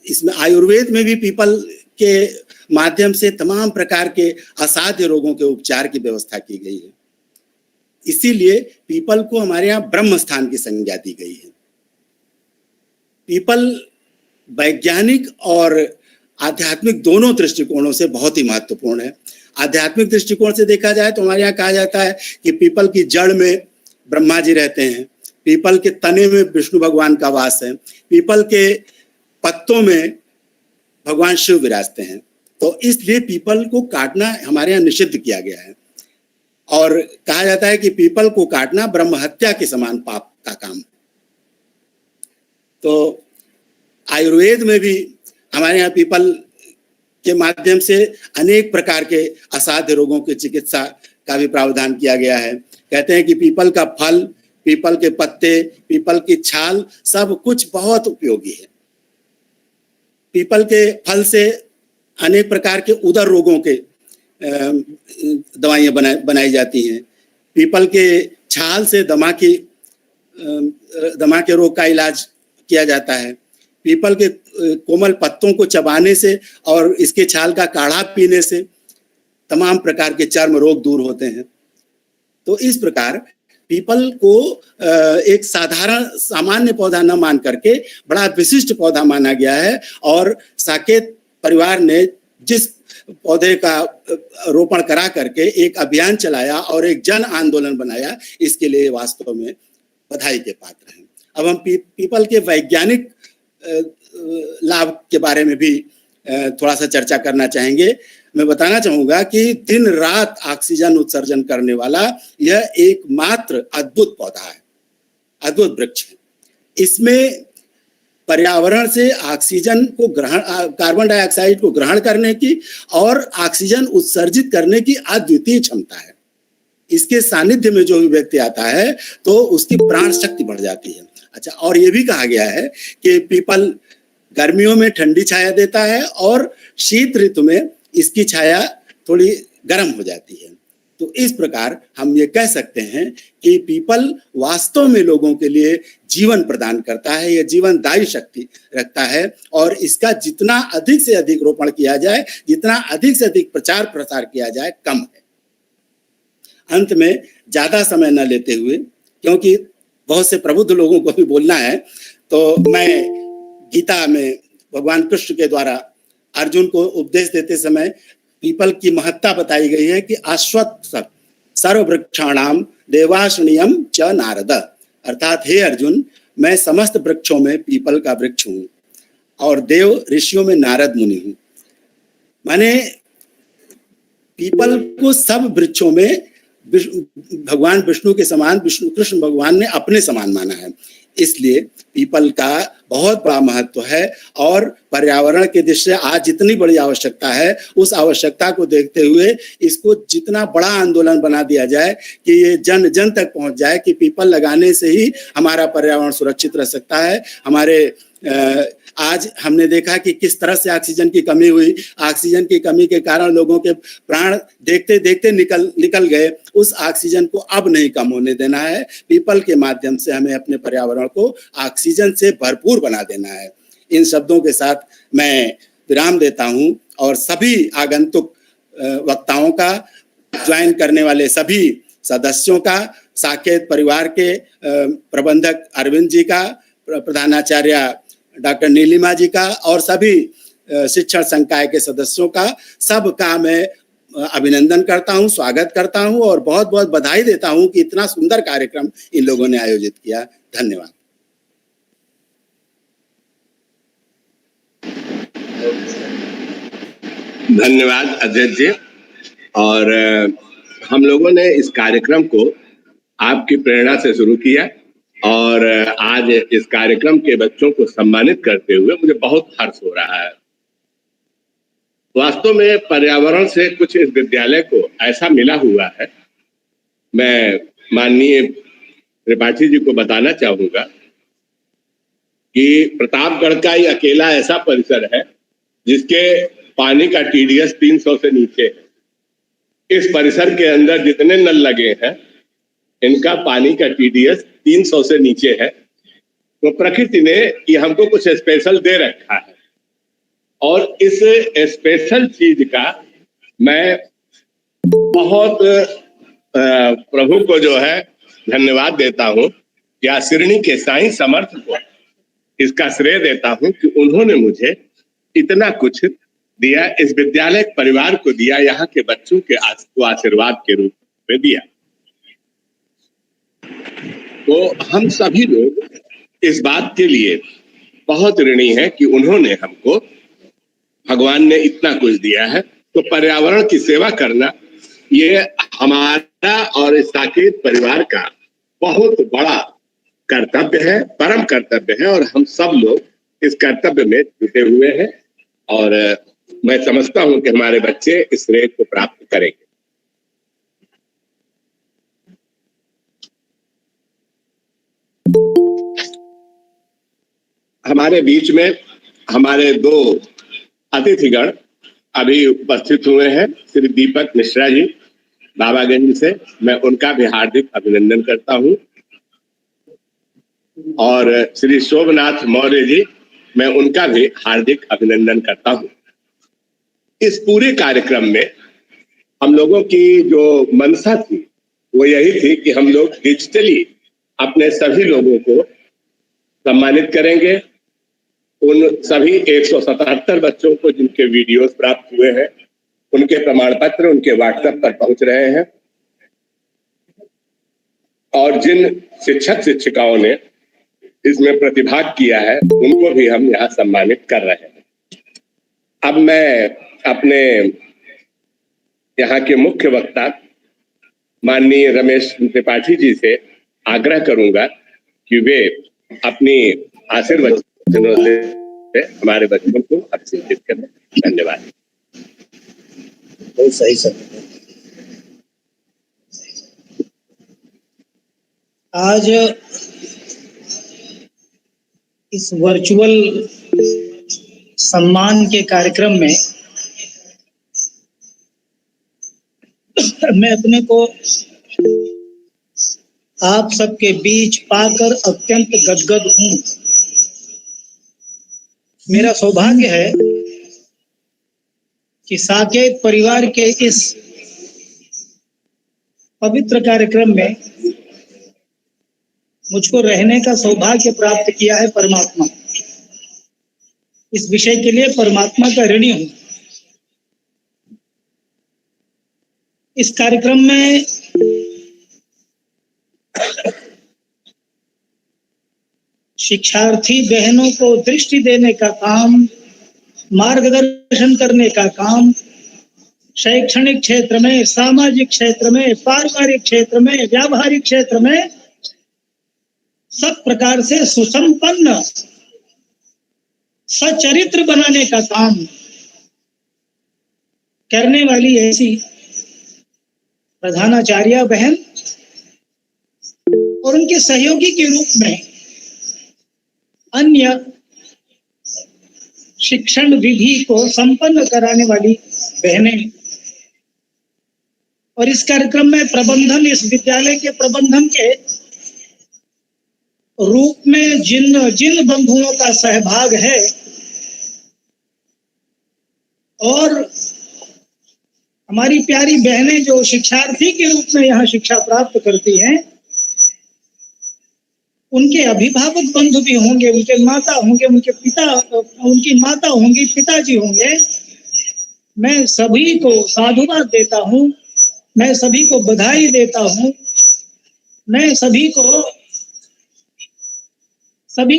इसमें आयुर्वेद में भी पीपल के माध्यम से तमाम प्रकार के असाध्य रोगों के उपचार की व्यवस्था की गई है। इसीलिए पीपल को हमारे यहाँ ब्रह्म स्थान की संज्ञा दी गई है। पीपल वैज्ञानिक और आध्यात्मिक दोनों दृष्टिकोणों से बहुत ही महत्वपूर्ण है। आध्यात्मिक दृष्टिकोण से देखा जाए तो हमारे यहाँ कहा जाता है कि पीपल की जड़ में ब्रह्मा जी रहते हैं, पीपल के तने में विष्णु भगवान का वास है, पीपल के पत्तों में भगवान शिव विराजते हैं। तो इसलिए पीपल को काटना हमारे यहाँ निषिद्ध किया गया है और कहा जाता है कि पीपल को काटना ब्रह्म हत्या के समान पाप का काम। तो आयुर्वेद में भी हमारे यहाँ पीपल के माध्यम से अनेक प्रकार के असाध्य रोगों की चिकित्सा का भी प्रावधान किया गया है। कहते हैं कि पीपल का फल, पीपल के पत्ते, पीपल की छाल सब कुछ बहुत उपयोगी है। पीपल के फल से अनेक प्रकार के उदर रोगों के दवाइयाँ बनाई जाती हैं। पीपल के छाल से दमा के रोग का इलाज किया जाता है। पीपल के कोमल पत्तों को चबाने से और इसके छाल का काढ़ा पीने से तमाम प्रकार के चर्म रोग दूर होते हैं। तो इस प्रकार पीपल को एक साधारण सामान्य पौधा न मान करके बड़ा विशिष्ट पौधा माना गया है और साकेत परिवार ने जिस पौधे का रोपण करा करके एक अभियान चलाया और एक जन आंदोलन बनाया, इसके लिए वास्तव में बधाई के पात्र हैं। अब हम पीपल के वैज्ञानिक लाभ के बारे में भी थोड़ा सा चर्चा करना चाहेंगे। मैं बताना चाहूंगा कि दिन रात ऑक्सीजन उत्सर्जन करने वाला यह एकमात्र अद्भुत पौधा है, अद्भुत वृक्ष है। इसमें पर्यावरण से ऑक्सीजन को ग्रहण, कार्बन डाइऑक्साइड को ग्रहण करने की और ऑक्सीजन उत्सर्जित करने की अद्वितीय क्षमता है। इसके सानिध्य में जो भी व्यक्ति आता है तो उसकी प्राण शक्ति बढ़ जाती है। अच्छा, और ये भी कहा गया है कि पीपल गर्मियों में ठंडी छाया देता है और शीत ऋतु में इसकी छाया थोड़ी गर्म हो जाती है। तो इस प्रकार हम ये कह सकते हैं कि पीपल वास्तव में लोगों के लिए जीवन प्रदान करता है, यह जीवनदायी शक्ति रखता है और इसका जितना अधिक से अधिक रोपण किया जाए, जितना अधिक से अधिक प्रचार प्रसार किया जाए, कम है। अंत में ज्यादा समय न लेते हुए, क्योंकि बहुत से प्रबुद्ध लोगों को भी बोलना है, तो मैं गीता में भगवान कृष्ण के द्वारा अर्जुन को उपदेश देते समय पीपल की महत्ता बताई गई है कि अश्वत्थ सर्व वृक्षाणाम देवाश्रयम च नारद, अर्थात हे अर्जुन, मैं समस्त वृक्षों में पीपल का वृक्ष हूँ और देव ऋषियों में नारद मुनि हूँ। माने पीपल को सब वृक्षों में भगवान विष्णु के समान, विष्णु कृष्ण भगवान ने अपने समान माना है। इसलिए पीपल का बहुत बड़ा महत्व है और पर्यावरण की दृष्टि से आज जितनी बड़ी आवश्यकता है, उस आवश्यकता को देखते हुए इसको जितना बड़ा आंदोलन बना दिया जाए कि ये जन जन तक पहुंच जाए कि पीपल लगाने से ही हमारा पर्यावरण सुरक्षित रह सकता है। हमारे आज हमने देखा कि किस तरह से ऑक्सीजन की कमी हुई, ऑक्सीजन की कमी के कारण लोगों के प्राण देखते देखते निकल गए। उस ऑक्सीजन को अब नहीं कम होने देना है। पीपल के माध्यम से हमें अपने पर्यावरण को ऑक्सीजन से भरपूर बना देना है। इन शब्दों के साथ मैं विराम देता हूं और सभी आगंतुक वक्ताओं का, ज्वाइन करने वाले सभी सदस्यों का, साकेत परिवार के प्रबंधक अरविंद जी का, प्रधानाचार्य डॉक्टर नीलिमा जी का और सभी शिक्षण संकाय के सदस्यों का, सबका मैं अभिनंदन करता हूं, स्वागत करता हूं और बहुत बहुत बधाई देता हूं कि इतना सुंदर कार्यक्रम इन लोगों ने आयोजित किया। धन्यवाद। धन्यवाद अजय जी। और हम लोगों ने इस कार्यक्रम को आपकी प्रेरणा से शुरू किया और आज इस कार्यक्रम के बच्चों को सम्मानित करते हुए मुझे बहुत हर्ष हो रहा है। वास्तव में पर्यावरण से कुछ इस विद्यालय को ऐसा मिला हुआ है। मैं माननीय त्रिपाठी जी को बताना चाहूंगा कि प्रतापगढ़ का ही अकेला ऐसा परिसर है जिसके पानी का TDS 300 से नीचे है। इस परिसर के अंदर जितने नल लगे हैं, इनका पानी का TDS 300 से नीचे है। तो प्रकृति ने ये हमको कुछ स्पेशल दे रखा है और इस स्पेशल चीज का मैं बहुत प्रभु को जो है धन्यवाद देता हूं, या शिरणी के साईं समर्थ को, इसका श्रेय देता हूं कि उन्होंने मुझे इतना कुछ दिया, इस विद्यालय परिवार को दिया, यहाँ के बच्चों के आशीर्वाद के रूप में दिया। तो हम सभी लोग इस बात के लिए बहुत ऋणी हैं कि उन्होंने हमको, भगवान ने इतना कुछ दिया है। तो पर्यावरण की सेवा करना ये हमारा और इस साकेत परिवार का बहुत बड़ा कर्तव्य है, परम कर्तव्य है, और हम सब लोग इस कर्तव्य में जुटे हुए हैं। और मैं समझता हूं कि हमारे बच्चे इस श्रेय को प्राप्त करेंगे। हमारे बीच में हमारे दो अतिथिगण अभी उपस्थित हुए हैं, श्री दीपक मिश्रा जी बाबागंज से, मैं उनका भी हार्दिक अभिनंदन करता हूं, और श्री शोभनाथ मौर्य जी, मैं उनका भी हार्दिक अभिनंदन करता हूं। इस पूरे कार्यक्रम में हम लोगों की जो मंशा थी वो यही थी कि हम लोग डिजिटली अपने सभी लोगों को सम्मानित करेंगे। उन सभी 177 बच्चों को जिनके वीडियोस प्राप्त हुए हैं, उनके प्रमाण पत्र उनके व्हाट्सएप पर पहुंच रहे हैं, और जिन शिक्षक शिक्षिकाओं ने इसमें प्रतिभाग किया है उनको भी हम यहाँ सम्मानित कर रहे हैं। अब मैं अपने यहाँ के मुख्य वक्ता माननीय रमेश त्रिपाठी जी से आग्रह करूंगा कि वे अपनी आशीर्वचनों से हमारे बच्चों को अभिषेकित करें। धन्यवाद। बहुत सही सर। आज इस वर्चुअल सम्मान के कार्यक्रम में मैं अपने को आप सबके बीच पाकर अत्यंत गदगद हूं। मेरा सौभाग्य है कि साकेत परिवार के इस पवित्र कार्यक्रम में मुझको रहने का सौभाग्य प्राप्त किया है परमात्मा। इस विषय के लिए परमात्मा का ऋणी हूं। इस कार्यक्रम में शिक्षार्थी बहनों को दृष्टि देने का काम, मार्गदर्शन करने का काम, शैक्षणिक क्षेत्र में, सामाजिक क्षेत्र में, पारिवारिक क्षेत्र में, व्यावहारिक क्षेत्र में सब प्रकार से सुसंपन्न सचरित्र बनाने का काम करने वाली ऐसी प्रधानाचार्य बहन और उनके सहयोगी के रूप में अन्य शिक्षण विधि को संपन्न कराने वाली बहनें, और इस कार्यक्रम में प्रबंधन, इस विद्यालय के प्रबंधन के रूप में जिन जिन बंधुओं का सहभाग है, और हमारी प्यारी बहनें जो शिक्षार्थी के रूप में यहाँ शिक्षा प्राप्त करती हैं, उनके अभिभावक बंधु भी होंगे, उनके माता होंगे, उनके पिता, उनकी माता होंगी, पिताजी होंगे। मैं सभी को साधुवाद देता हूँ, मैं सभी को बधाई देता हूँ, मैं सभी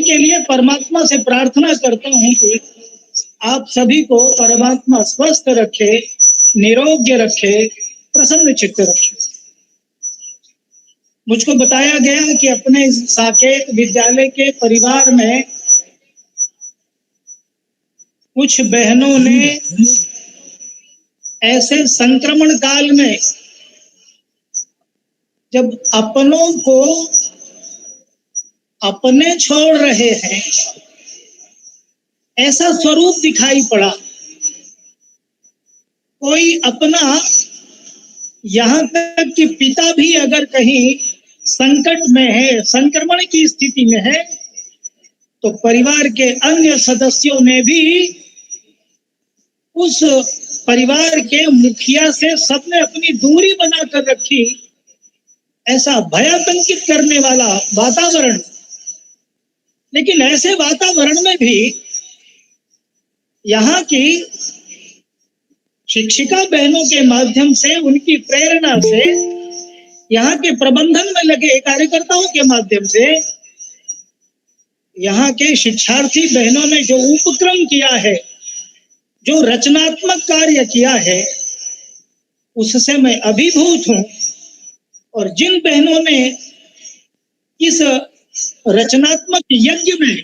के लिए परमात्मा से प्रार्थना करता हूँ कि आप सभी को परमात्मा स्वस्थ रखे, निरोग्य रखे, प्रसन्न चित्त रखे। मुझको बताया गया कि अपने साकेत विद्यालय के परिवार में कुछ बहनों ने ऐसे संक्रमण काल में जब अपनों को अपने छोड़ रहे हैं, ऐसा स्वरूप दिखाई पड़ा। कोई अपना, यहाँ तक कि पिता भी अगर कहीं संकट में है, संक्रमण की स्थिति में है, तो परिवार के अन्य सदस्यों ने भी उस परिवार के मुखिया से सबने अपनी दूरी बनाकर रखी। ऐसा भयातंकित करने वाला वातावरण लेकिन ऐसे वातावरण में भी यहाँ की शिक्षिका बहनों के माध्यम से, उनकी प्रेरणा से, यहाँ के प्रबंधन में लगे कार्यकर्ताओं के माध्यम से यहाँ के शिक्षार्थी बहनों ने जो उपक्रम किया है, जो रचनात्मक कार्य किया है, उससे मैं अभिभूत हूं। और जिन बहनों ने इस रचनात्मक यज्ञ में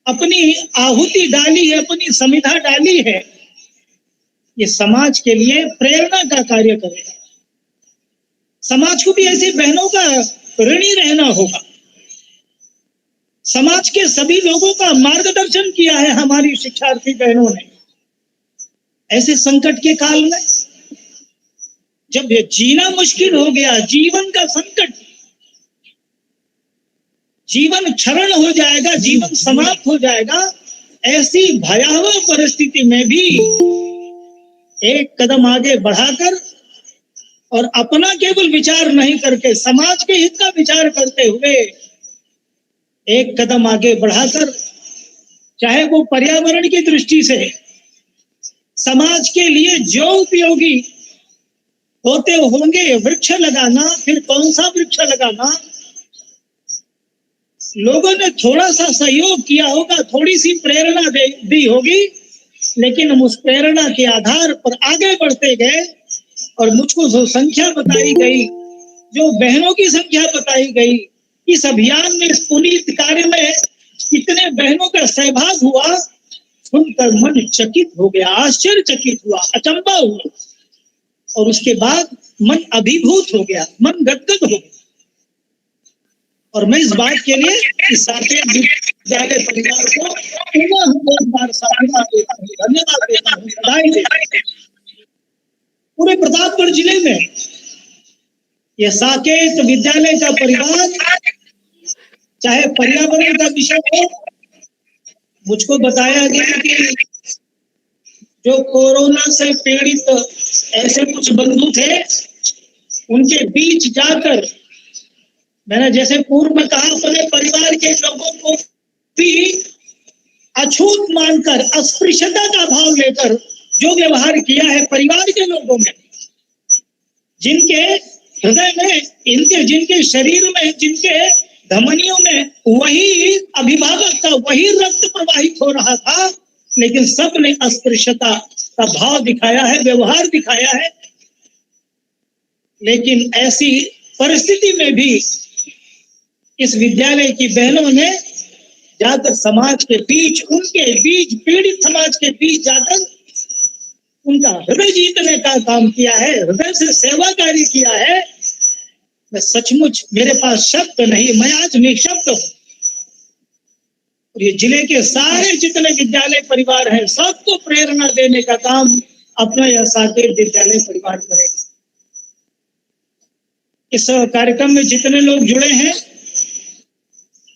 अपनी आहुति डाली है, अपनी समिधा डाली है, ये समाज के लिए प्रेरणा का कार्य करेगा। समाज को भी ऐसी बहनों का ऋणी रहना होगा। समाज के सभी लोगों का मार्गदर्शन किया है हमारी शिक्षार्थी बहनों ने। ऐसे संकट के काल में जब ये जीना मुश्किल हो गया, जीवन का संकट, जीवन क्षरण हो जाएगा, जीवन समाप्त हो जाएगा, ऐसी भयावह परिस्थिति में भी एक कदम आगे बढ़ाकर और अपना केवल विचार नहीं करके समाज के हित का विचार करते हुए एक कदम आगे बढ़ाकर, चाहे वो पर्यावरण की दृष्टि से समाज के लिए जो उपयोगी होते होंगे वृक्ष लगाना, फिर कौन सा वृक्ष लगाना, लोगों ने थोड़ा सा सहयोग किया होगा, थोड़ी सी प्रेरणा दी होगी, लेकिन हम उस प्रेरणा के आधार पर आगे बढ़ते गए। और मुझको जो संख्या बताई गई, जो बहनों की संख्या बताई गई, इस अभियान में, इस पुनीत कार्य में कितने बहनों का सहभाग हुआ, सुनकर मन चकित हो गया, आश्चर्यचकित हुआ, अचंभा हुआ। और उसके बाद मन अभिभूत हो गया, मन गदगद हो गया। और मैं इस बात के लिए इस साकेत विद्यालय परिवार को पुनः एक बार साधुवाद देता हूँ, धन्यवाद देता हूँ, बधाई देता हूँ। पूरे प्रतापगढ़ जिले में यह साकेत विद्यालय का परिवार, चाहे पर्यावरण का विषय हो, मुझको बताया गया कि जो कोरोना से पीड़ित ऐसे कुछ बंधु थे, उनके बीच जाकर मैंने जैसे पूर्व में कहा, अपने परिवार के लोगों को भी अछूत मानकर, अस्पृश्यता का भाव लेकर जो व्यवहार किया है परिवार के लोगों में, जिनके हृदय में, जिनके शरीर में, जिनके धमनियों में वही अभिभावक का वही रक्त प्रवाहित हो रहा था, लेकिन सबने अस्पृश्यता का भाव दिखाया है, व्यवहार दिखाया है। लेकिन ऐसी परिस्थिति में भी इस विद्यालय की बहनों ने जाकर समाज के बीच, उनके बीच, पीड़ित समाज के बीच जाकर उनका हृदय जीतने का काम किया है, हृदय से सेवा कार्य किया है। मैं सचमुच, मेरे पास शब्द नहीं, मैं आज निःशब्द हूं। और ये जिले के सारे जितने विद्यालय परिवार हैं, सबको प्रेरणा देने का काम अपना यह साकेत विद्यालय परिवार करेगा। इस कार्यक्रम में जितने लोग जुड़े हैं,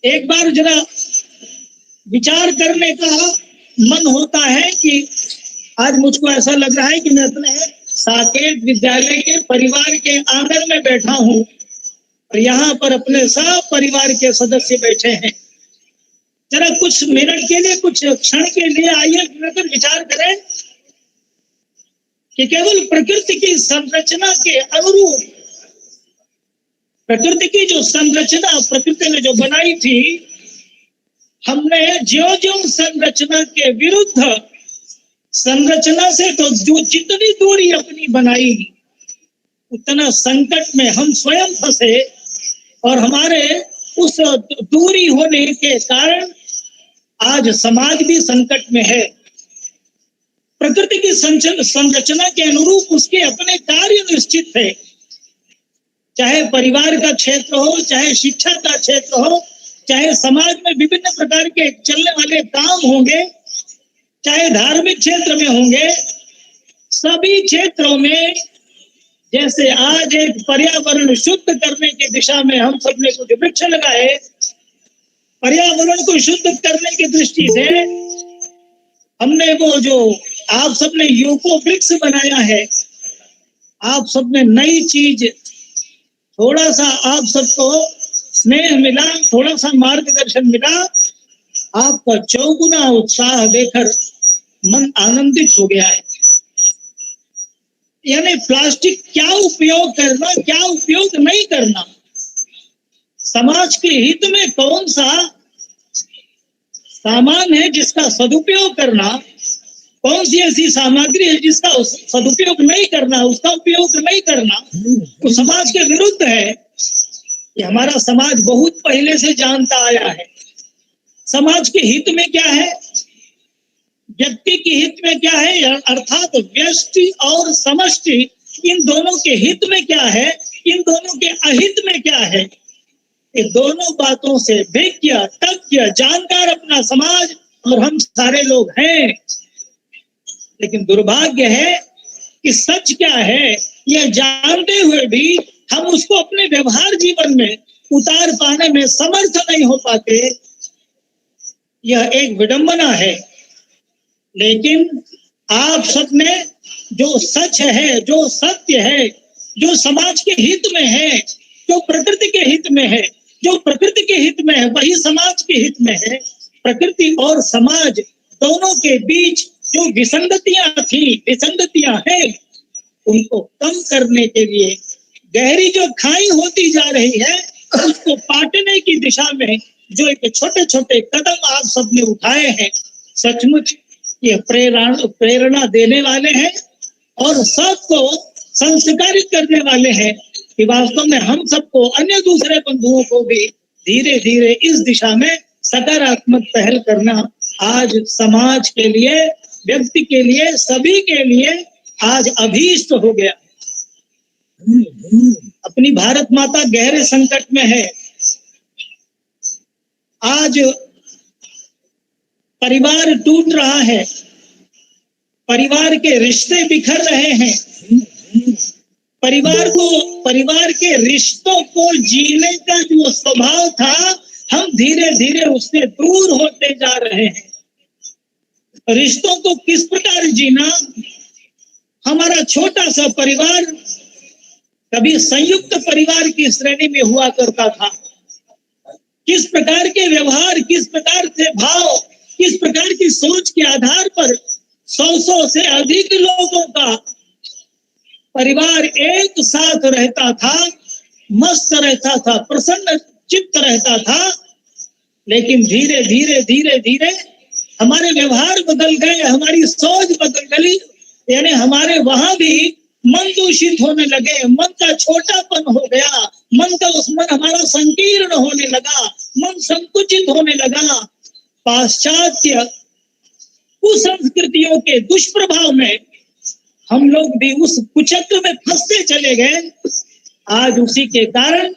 एक बार जरा विचार करने का मन होता है कि आज मुझको ऐसा लग रहा है कि मैं अपने साकेत विद्यालय के परिवार के आंगन में बैठा हूं और यहाँ पर अपने सब परिवार के सदस्य बैठे हैं। जरा कुछ मिनट के लिए, कुछ क्षण के लिए आइए मिलकर विचार करें कि केवल प्रकृति की संरचना के अनुरूप, प्रकृति की जो संरचना प्रकृति ने जो बनाई थी, हमने ज्यों संरचना के विरुद्ध संरचना से तो जो जितनी दूरी अपनी बनाई, उतना संकट में हम स्वयं फंसे। और हमारे उस दूरी होने के कारण आज समाज भी संकट में है। प्रकृति की संरचना के अनुरूप उसके अपने कार्य निश्चित है, चाहे परिवार का क्षेत्र हो, चाहे शिक्षा का क्षेत्र हो, चाहे समाज में विभिन्न प्रकार के चलने वाले काम होंगे, चाहे धार्मिक क्षेत्र में होंगे, सभी क्षेत्रों में जैसे आज एक पर्यावरण शुद्ध करने की दिशा में हम सबने कुछ वृक्ष लगाए, पर्यावरण को शुद्ध करने की दृष्टि से हमने वो जो आप सबने यूको वृक्ष बनाया है, आप सबने नई चीज, थोड़ा सा आप सबको स्नेह मिला, थोड़ा सा मार्गदर्शन मिला, आपका चौगुना उत्साह देकर मन आनंदित हो गया है। यानी प्लास्टिक क्या उपयोग करना, क्या उपयोग नहीं करना, समाज के हित में कौन सा सामान है जिसका सदुपयोग करना, कौन सी ऐसी सामग्री है जिसका सदुपयोग नहीं करना, उसका उपयोग नहीं करना, तो समाज के विरुद्ध है। ये हमारा समाज बहुत पहले से जानता आया है। समाज के हित में क्या है, व्यक्ति के हित में क्या है, अर्थात व्यष्टि और समष्टि, इन दोनों के हित में क्या है, इन दोनों के अहित में क्या है, ये दोनों बातों से विज्ञ तज्ञ जानकार अपना समाज और हम सारे लोग हैं। लेकिन दुर्भाग्य है कि सच क्या है यह जानते हुए भी हम उसको अपने व्यवहार जीवन में उतार पाने में समर्थ नहीं हो पाते। यह एक विडंबना है। लेकिन आप सब ने जो सच है, जो सत्य है, जो समाज के हित में है, जो प्रकृति के हित में है, जो प्रकृति के हित में है वही समाज के हित में है। प्रकृति और समाज दोनों के बीच जो विसंगतियां थी, विसंगतियां हैं, उनको कम करने के लिए गहरी जो खाई होती जा रही है उसको पाटने की दिशा में जो एक छोटे छोटे कदम आप सबने उठाए हैं, सचमुच ये प्रेरणा देने वाले हैं और सबको संस्कारित करने वाले हैं कि वास्तव में हम सबको, अन्य दूसरे बंधुओं को भी धीरे धीरे इस दिशा में सकारात्मक पहल करना आज समाज के लिए, व्यक्ति के लिए, सभी के लिए आज अभीष्ट हो गया। अपनी भारत माता गहरे संकट में है। आज परिवार टूट रहा है, परिवार के रिश्ते बिखर रहे हैं, परिवार के रिश्तों को जीने का जो स्वभाव था हम धीरे धीरे उससे दूर होते जा रहे हैं। रिश्तों को किस प्रकार जीना, हमारा छोटा सा परिवार कभी संयुक्त परिवार की श्रेणी में हुआ करता था। किस प्रकार के व्यवहार, किस प्रकार से भाव, किस प्रकार की सोच के आधार पर 100 से अधिक लोगों का परिवार एक साथ रहता था, मस्त रहता था, प्रसन्न चित्त रहता था। लेकिन धीरे धीरे धीरे धीरे हमारे व्यवहार बदल गए, हमारी सोच बदल गई, यानी हमारे वहां भी मन दूषित होने लगे, मन का छोटापन हो गया, मन हमारा संकीर्ण होने लगा, मन संकुचित होने लगा। पाश्चात्य कुसंस्कृतियों के दुष्प्रभाव में हम लोग भी उस कुचक्र में फंसते चले गए। आज उसी के कारण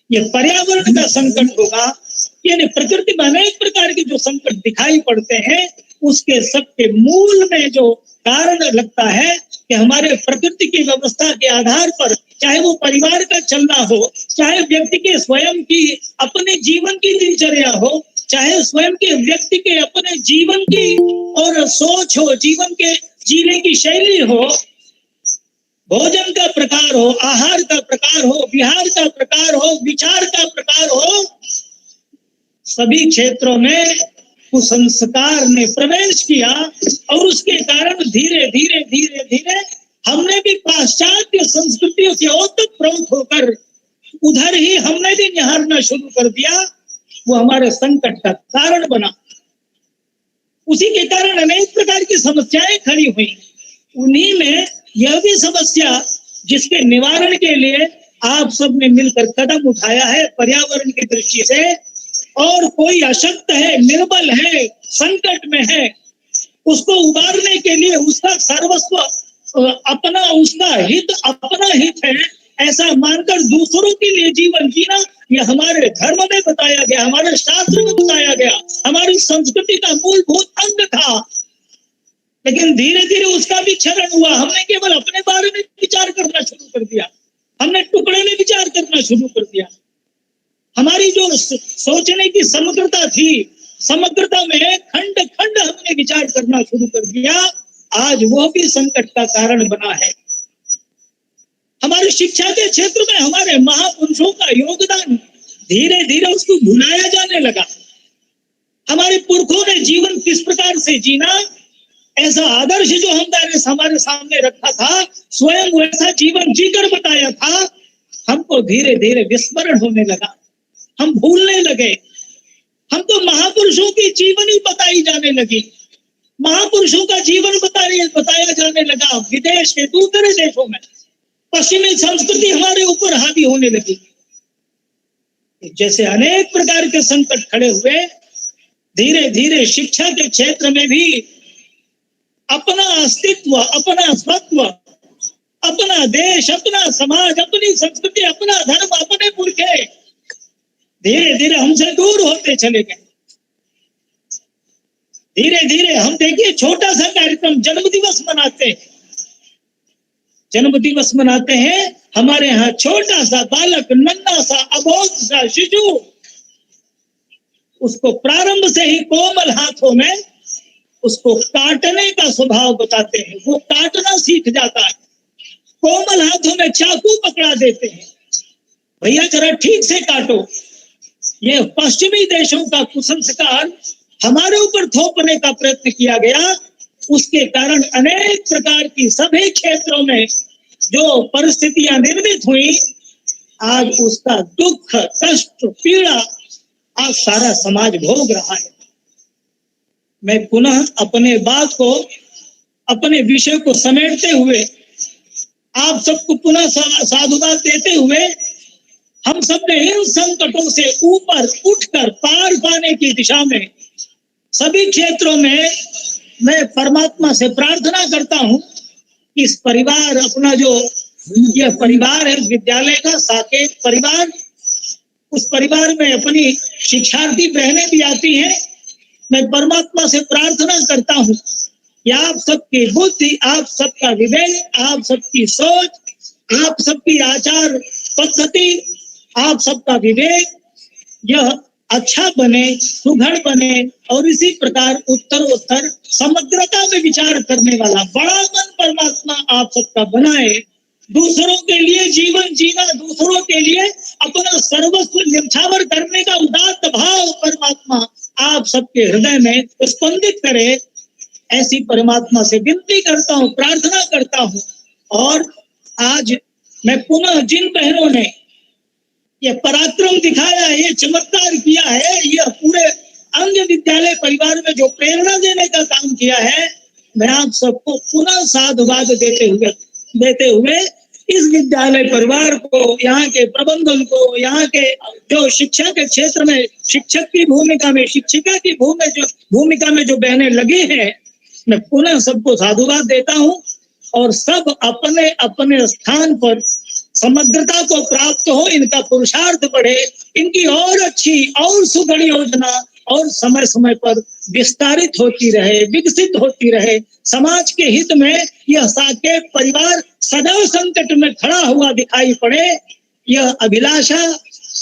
ये पर्यावरण का संकट होगा, यानी प्रकृति में अनेक प्रकार के जो संकट दिखाई पड़ते हैं उसके सबके मूल में जो कारण लगता है कि हमारे प्रकृति की व्यवस्था के आधार पर, चाहे वो परिवार का चलना हो, चाहे व्यक्ति के स्वयं की अपने जीवन की दिनचर्या हो, चाहे स्वयं के व्यक्ति के अपने जीवन की और सोच हो, जीवन के जीने की शैली हो, भोजन का प्रकार हो, आहार का प्रकार हो, विहार का प्रकार हो, विचार का प्रकार हो, सभी क्षेत्रों में कुसंस्कार ने प्रवेश किया और उसके कारण धीरे धीरे धीरे धीरे हमने भी पाश्चात्य संस्कृतियों से ओतप्रोत होकर उधर ही हमने भी निहारना शुरू कर दिया। वो हमारे संकट का कारण बना। उसी के कारण अनेक प्रकार की समस्याएं खड़ी हुई। उन्हीं में यह भी समस्या जिसके निवारण के लिए आप सब ने मिलकर कदम उठाया है पर्यावरण की दृष्टि से, और कोई अशक्त है, निर्बल है, संकट में है, उसको उबारने के लिए उसका सर्वस्व अपना, उसका हित अपना हित है ऐसा मानकर दूसरों के लिए जीवन जीना, यह हमारे धर्म में बताया गया, हमारे शास्त्र में बताया गया, हमारी संस्कृति का मूलभूत अंग था। लेकिन धीरे धीरे उसका भी क्षरण हुआ। हमने केवल अपने बारे में विचार करना शुरू कर दिया, हमने टुकड़े में विचार करना शुरू कर दिया। हमारी जो सोचने की समग्रता थी, समग्रता में खंड खंड हमने विचार करना शुरू कर दिया। आज वो भी संकट का कारण बना है। हमारी शिक्षा के क्षेत्र में हमारे महापुरुषों का योगदान धीरे धीरे उसको भुलाया जाने लगा। हमारे पुरखों ने जीवन किस प्रकार से जीना, ऐसा आदर्श जो हमारे सामने रखा था, स्वयं वैसा जीवन जीकर बताया था, हमको धीरे धीरे विस्मरण होने लगा, हम भूलने लगे। हमको महापुरुषों की जीवनी बताई जाने लगी, महापुरुषों का जीवन बताया जाने लगा विदेश के दूसरे देशों में। पश्चिमी संस्कृति हमारे ऊपर हावी होने लगी। जैसे अनेक प्रकार के संकट खड़े हुए, धीरे धीरे शिक्षा के क्षेत्र में भी अपना अस्तित्व, अपना स्वत्व, अपना देश, अपना समाज, अपनी संस्कृति, अपना धर्म, अपने पुरखे धीरे धीरे हमसे दूर होते चले गए। धीरे धीरे हम देखिए छोटा सा कार्यक्रम जन्मदिवस मनाते हैं, जन्मदिवस मनाते हैं, हमारे यहाँ छोटा सा बालक, नन्हा सा अबोध सा शिशु, उसको प्रारंभ से ही कोमल हाथों में उसको काटने का स्वभाव बताते हैं, वो काटना सीख जाता है। कोमल हाथों में चाकू पकड़ा देते हैं, भैया जरा ठीक से काटो। ये पश्चिमी देशों का कुसंस्कार हमारे ऊपर थोपने का प्रयत्न किया गया। उसके कारण अनेक प्रकार की सभी क्षेत्रों में जो परिस्थितियां निर्मित हुई, आज उसका दुख, कष्ट, पीड़ा आज सारा समाज भोग रहा है। मैं पुनः अपने बात को, अपने विषय को समेटते हुए आप सबको पुनः साधुवाद देते हुए, हम सब ने इन संकटों से ऊपर उठकर पार पाने की दिशा में सभी क्षेत्रों में मैं परमात्मा से प्रार्थना करता हूं कि इस परिवार, अपना जो यह परिवार है विद्यालय का, साकेत परिवार, उस परिवार में अपनी शिक्षार्थी बहनें भी आती हैं। मैं परमात्मा से प्रार्थना करता हूं कि आप सबकी बुद्धि, आप सबका विवेक, आप सबकी सोच, आप सबकी आचार पद्धति, आप सबका विवेक यह अच्छा बने, सुघड़ बने और इसी प्रकार उत्तरोत्तर समग्रता में विचार करने वाला बड़ा मन परमात्मा आप सबका बनाए। दूसरों के लिए जीवन जीना, दूसरों के लिए अपना सर्वस्व न्यौछावर करने का उदात्त भाव परमात्मा आप सबके हृदय में स्पंदित करे, ऐसी परमात्मा से विनती करता हूँ, प्रार्थना करता हूँ। और आज मैं पुनः जिन बहनों ने ये पराक्रम दिखाया है, ये चमत्कार किया है, यह पूरे अंग विद्यालय परिवार में जो प्रेरणा देने का काम किया है, मैं आप सबको पुनः साधुवाद देते हुए इस विद्यालय परिवार को, यहाँ के प्रबंधन को, यहाँ के जो शिक्षा के क्षेत्र में शिक्षक की भूमिका में, शिक्षिका की भूमिका में जो बहनें लगी हैं, मैं पुनः सबको साधुवाद देता हूँ। और सब अपने अपने स्थान पर समग्रता को प्राप्त हो, इनका पुरुषार्थ बढ़े, इनकी और अच्छी और सुदृढ़ योजना और समय समय पर विस्तारित होती रहे, विकसित होती रहे। समाज के हित में यह साकेत परिवार सदैव संकट में खड़ा हुआ दिखाई पड़े। यह अभिलाषा,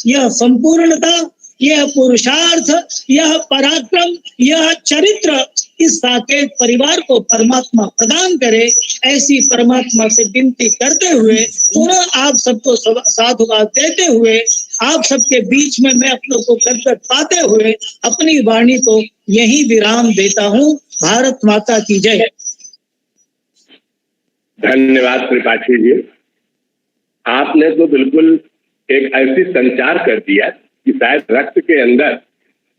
यह संपूर्णता, यह पुरुषार्थ, यह पराक्रम, यह चरित्र इस साकेत परिवार को परमात्मा प्रदान करे, ऐसी परमात्मा से विनती करते हुए पुनः आप सबको साधुवाद देते हुए, आप सबके बीच में मैं अपनों को करकर पाते हुए अपनी वाणी को यही विराम देता हूँ। भारत माता की जय। धन्यवाद त्रिपाठी जी, आपने तो बिल्कुल एक ऐसी संचार कर दिया कि शायद रक्त के अंदर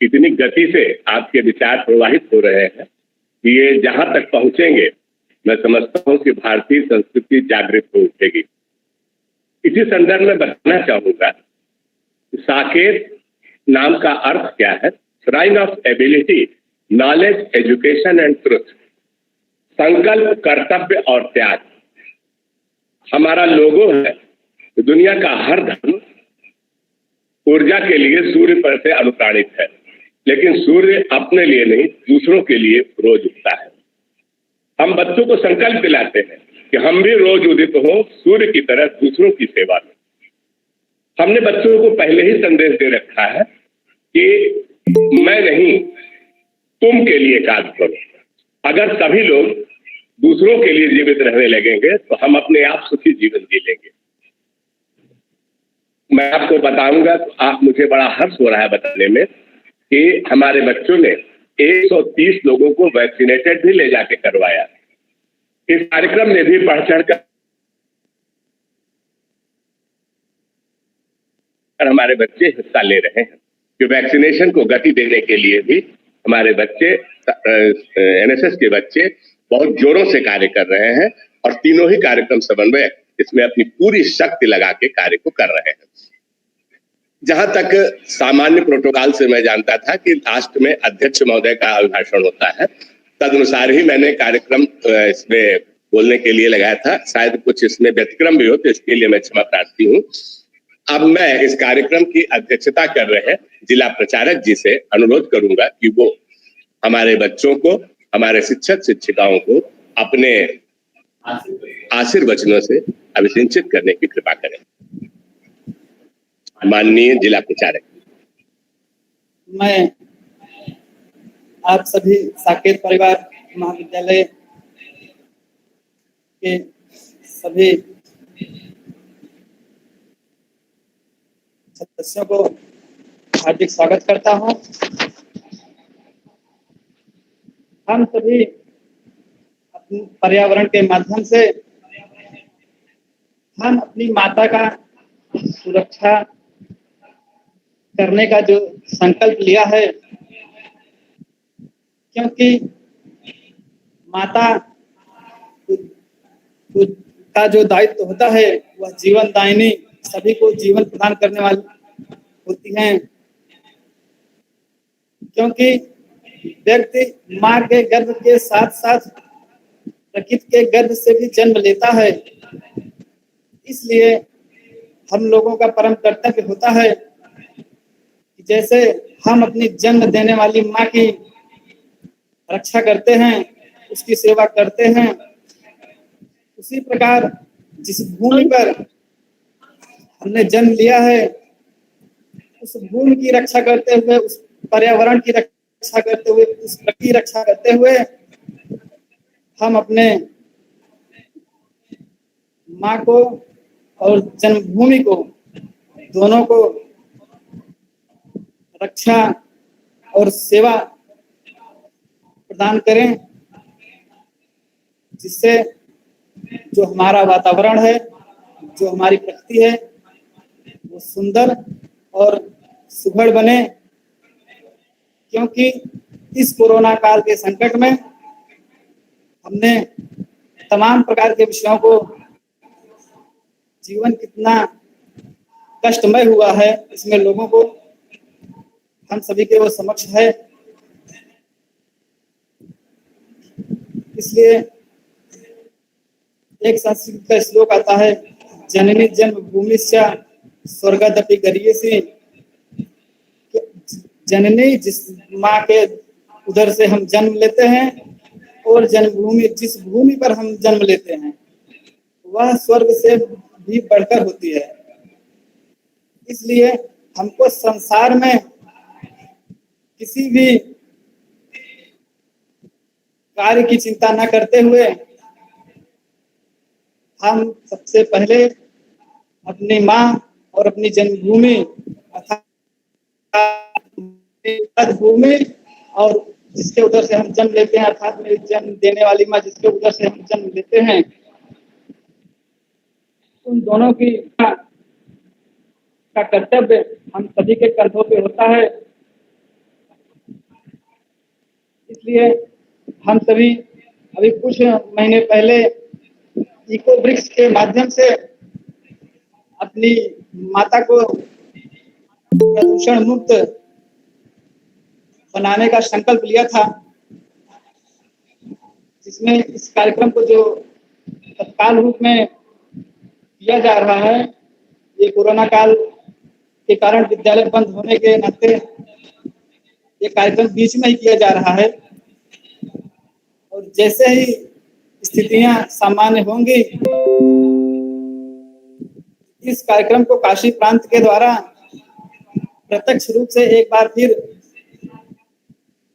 इतनी गति से आपके विचार प्रवाहित हो रहे हैं कि ये जहां तक पहुंचेंगे, मैं समझता हूं कि भारतीय संस्कृति जागृत हो उठेगी। इसी संदर्भ में बताना चाहूंगा, साकेत नाम का अर्थ क्या है? Shrine of ability, knowledge, education and truth. संकल्प, कर्तव्य और त्याग हमारा लोगो है। दुनिया का हर धर्म ऊर्जा के लिए सूर्य पर से अनुप्राणित है, लेकिन सूर्य अपने लिए नहीं, दूसरों के लिए रोज उगता है। हम बच्चों को संकल्प दिलाते हैं कि हम भी रोज उदित हो सूर्य की तरह दूसरों की सेवा में। हमने बच्चों को पहले ही संदेश दे रखा है कि मैं नहीं, तुम के लिए कार्य करो। अगर सभी लोग दूसरों के लिए जीवित रहने लगेंगे तो हम अपने आप सुखी जीवन जी लेंगे। मैं आपको बताऊंगा तो आप मुझे बड़ा हर्ष हो रहा है बताने में कि हमारे बच्चों ने 130 लोगों को वैक्सीनेटेड भी ले जाके करवाया। इस कार्यक्रम में भी बढ़ चढ़कर हमारे बच्चे हिस्सा ले रहे हैं कि वैक्सीनेशन को गति देने के लिए भी हमारे बच्चे एनएसएस के बच्चे बहुत जोरों से कार्य कर रहे हैं और तीनों ही कार्यक्रम समन्वयक इसमें अपनी पूरी शक्ति लगा के कार्य को कर रहे हैं। जहां तक सामान्य प्रोटोकॉल से मैं जानता था कि लास्ट में अध्यक्ष महोदय का अभिभाषण होता है, तदनुसार ही मैंने कार्यक्रम इसमें बोलने के लिए लगाया था। शायद कुछ इसमें व्यतिक्रम भी हो तो इसके लिए मैं क्षमा प्रार्थी हूँ। अब मैं इस कार्यक्रम की अध्यक्षता कर रहे जिला प्रचारक जी से अनुरोध करूंगा कि वो हमारे बच्चों को, हमारे शिक्षक शिक्षिकाओं को अपने आशीर्वचनों से अभिसिंचित करने की कृपा करें। माननीय जिला प्रचारक। मैं आप सभी साकेत परिवार महाविद्यालय के सभी सदस्यों को हार्दिक स्वागत करता हूं। हम सभी अपने पर्यावरण के माध्यम से हम अपनी माता का सुरक्षा करने का जो संकल्प लिया है, क्योंकि माता का जो दायित्व होता है वह जीवन दायिनी, सभी को जीवन प्रदान करने वाली होती हैं। क्योंकि व्यक्ति माँ के गर्भ के साथ साथ प्रकृति के गर्भ से भी जन्म लेता है, इसलिए हम लोगों का परम कर्तव्य होता है कि जैसे हम अपनी जन्म देने वाली माँ की रक्षा करते हैं, उसकी सेवा करते हैं, उसी प्रकार जिस भूमि पर हमने जन्म लिया है उस भूमि की रक्षा करते हुए, उस पर्यावरण की रक्षा करते हुए, उस प्रकृति की रक्षा करते हुए हम अपने माँ को और जन्मभूमि को दोनों को रक्षा और सेवा प्रदान करें, जिससे जो हमारा वातावरण है, जो हमारी प्रकृति है, वो सुंदर और सुघड़ बने। क्योंकि इस कोरोना काल के संकट में हमने तमाम प्रकार के विषयों को, जीवन कितना कष्टमय हुआ है इसमें लोगों को हम सभी के वो समक्ष है। इसलिए एक संस्कृत का श्लोक आता है, जननी जन्मभूमिश्च स्वर्गदपि गरीयसी। जननी जिस माँ के उधर से हम जन्म लेते हैं और जन्मभूमि जिस भूमि पर हम जन्म लेते हैं वह स्वर्ग से भी बढ़कर होती है। इसलिए हमको संसार में किसी भी कार्य की चिंता न करते हुए हम सबसे पहले अपनी माँ और अपनी जन्मभूमि अर्थात भूमि और जिसके उधर से हम जन्म लेते हैं, अर्थात मेरी जन्म देने वाली माँ जिसके उधर से हम जन्म लेते हैं, उन दोनों की का कर्तव्य हम सभी के कंधों पे होता है। इसलिए हम सभी अभी कुछ महीने पहले इको वृक्ष के माध्यम से अपनी माता को प्रदूषण मुक्त बनाने का संकल्प लिया था, जिसमें इस कार्यक्रम को जो तत्काल रूप में किया जा रहा है, ये कोरोना काल के कारण विद्यालय बंद होने के नाते ये कार्यक्रम बीच में ही किया जा रहा है। और जैसे ही स्थितियां सामान्य होंगी, इस कार्यक्रम को काशी प्रांत के द्वारा प्रत्यक्ष रूप से एक बार फिर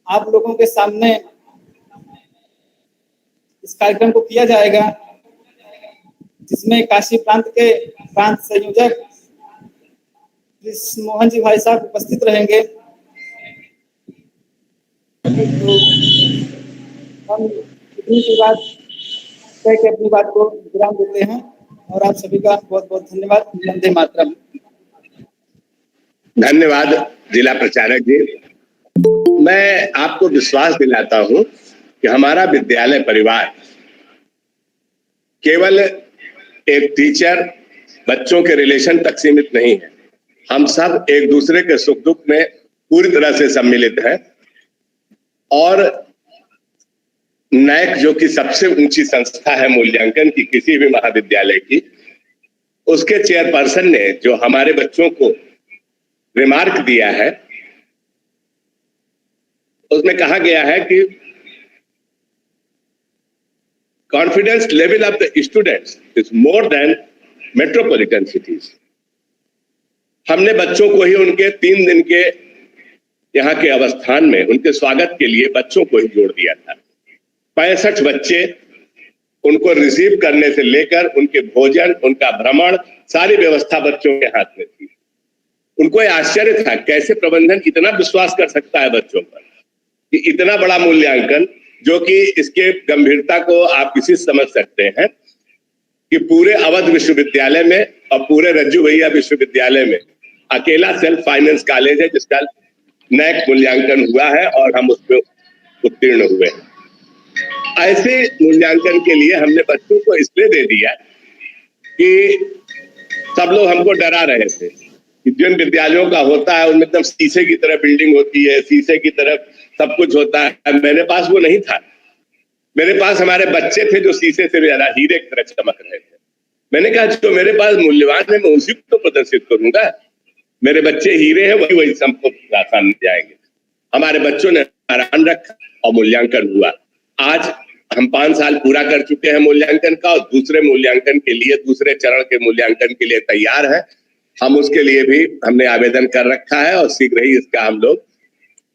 आप लोगों के सामने इस कार्यक्रम को किया जाएगा, जिसमें काशी प्रांत के प्रांत संयोजक कृष्ण मोहन जी भाई साहब उपस्थित रहेंगे। तो हम इतनी सी बात कह के अपनी बात को विराम देते हैं और आप सभी का बहुत बहुत धन्यवाद। वंदे मातरम। धन्यवाद जिला प्रचारक जी। मैं आपको विश्वास दिलाता हूं कि हमारा विद्यालय परिवार केवल एक टीचर बच्चों के रिलेशन तक सीमित नहीं है। हम सब एक दूसरे के सुख दुख में पूरी तरह से सम्मिलित हैं और नैक जो कि सबसे ऊंची संस्था है मूल्यांकन की किसी भी महाविद्यालय की, उसके चेयरपर्सन ने जो हमारे बच्चों को रिमार्क दिया है उसमें कहा गया है कि confidence level of the students is more than metropolitan cities. हमने बच्चों को ही उनके 3 दिन के यहाँ के अवस्थान में उनके स्वागत के लिए बच्चों को ही जोड़ दिया था। 65 बच्चे, उनको रिसीव करने से लेकर उनके भोजन, उनका भ्रमण, सारी व्यवस्था बच्चों के हाथ में थी। उनको यह आश्चर्य था कैसे प्रबंधन इतना विश्वास कर सकता है बच्चों पर कि इतना बड़ा मूल्यांकन, जो कि इसके गंभीरता को आप इसी समझ सकते हैं कि पूरे अवध विश्वविद्यालय में और पूरे रज्जू भैया विश्वविद्यालय में अकेला सेल्फ फाइनेंस कॉलेज है जिसका नैक मूल्यांकन हुआ है और हम उसमें उत्तीर्ण हुए हैं। ऐसे मूल्यांकन के लिए हमने बच्चों को इसलिए दे दिया कि सब लोग हमको डरा रहे थे कि जिन विद्यालयों का होता है उनमें एकदम शीशे की तरह बिल्डिंग होती है, शीशे की तरह सब कुछ होता है। मेरे पास वो नहीं था। मेरे पास हमारे बच्चे थे जो शीशे से ज्यादा हीरे की तरह चमक रहे थे। मैंने कहा जो मेरे पास मूल्यवान है मैं उसी को तो प्रदर्शित करूंगा। मेरे बच्चे हीरे हैं, वही वही सबको सामने जाएंगे। हमारे बच्चों ने ध्यान रखा और मूल्यांकन हुआ। आज हम 5 साल पूरा कर चुके हैं मूल्यांकन का और दूसरे मूल्यांकन के लिए, दूसरे चरण के मूल्यांकन के लिए तैयार है। हम उसके लिए भी हमने आवेदन कर रखा है और शीघ्र ही इसका हम लोग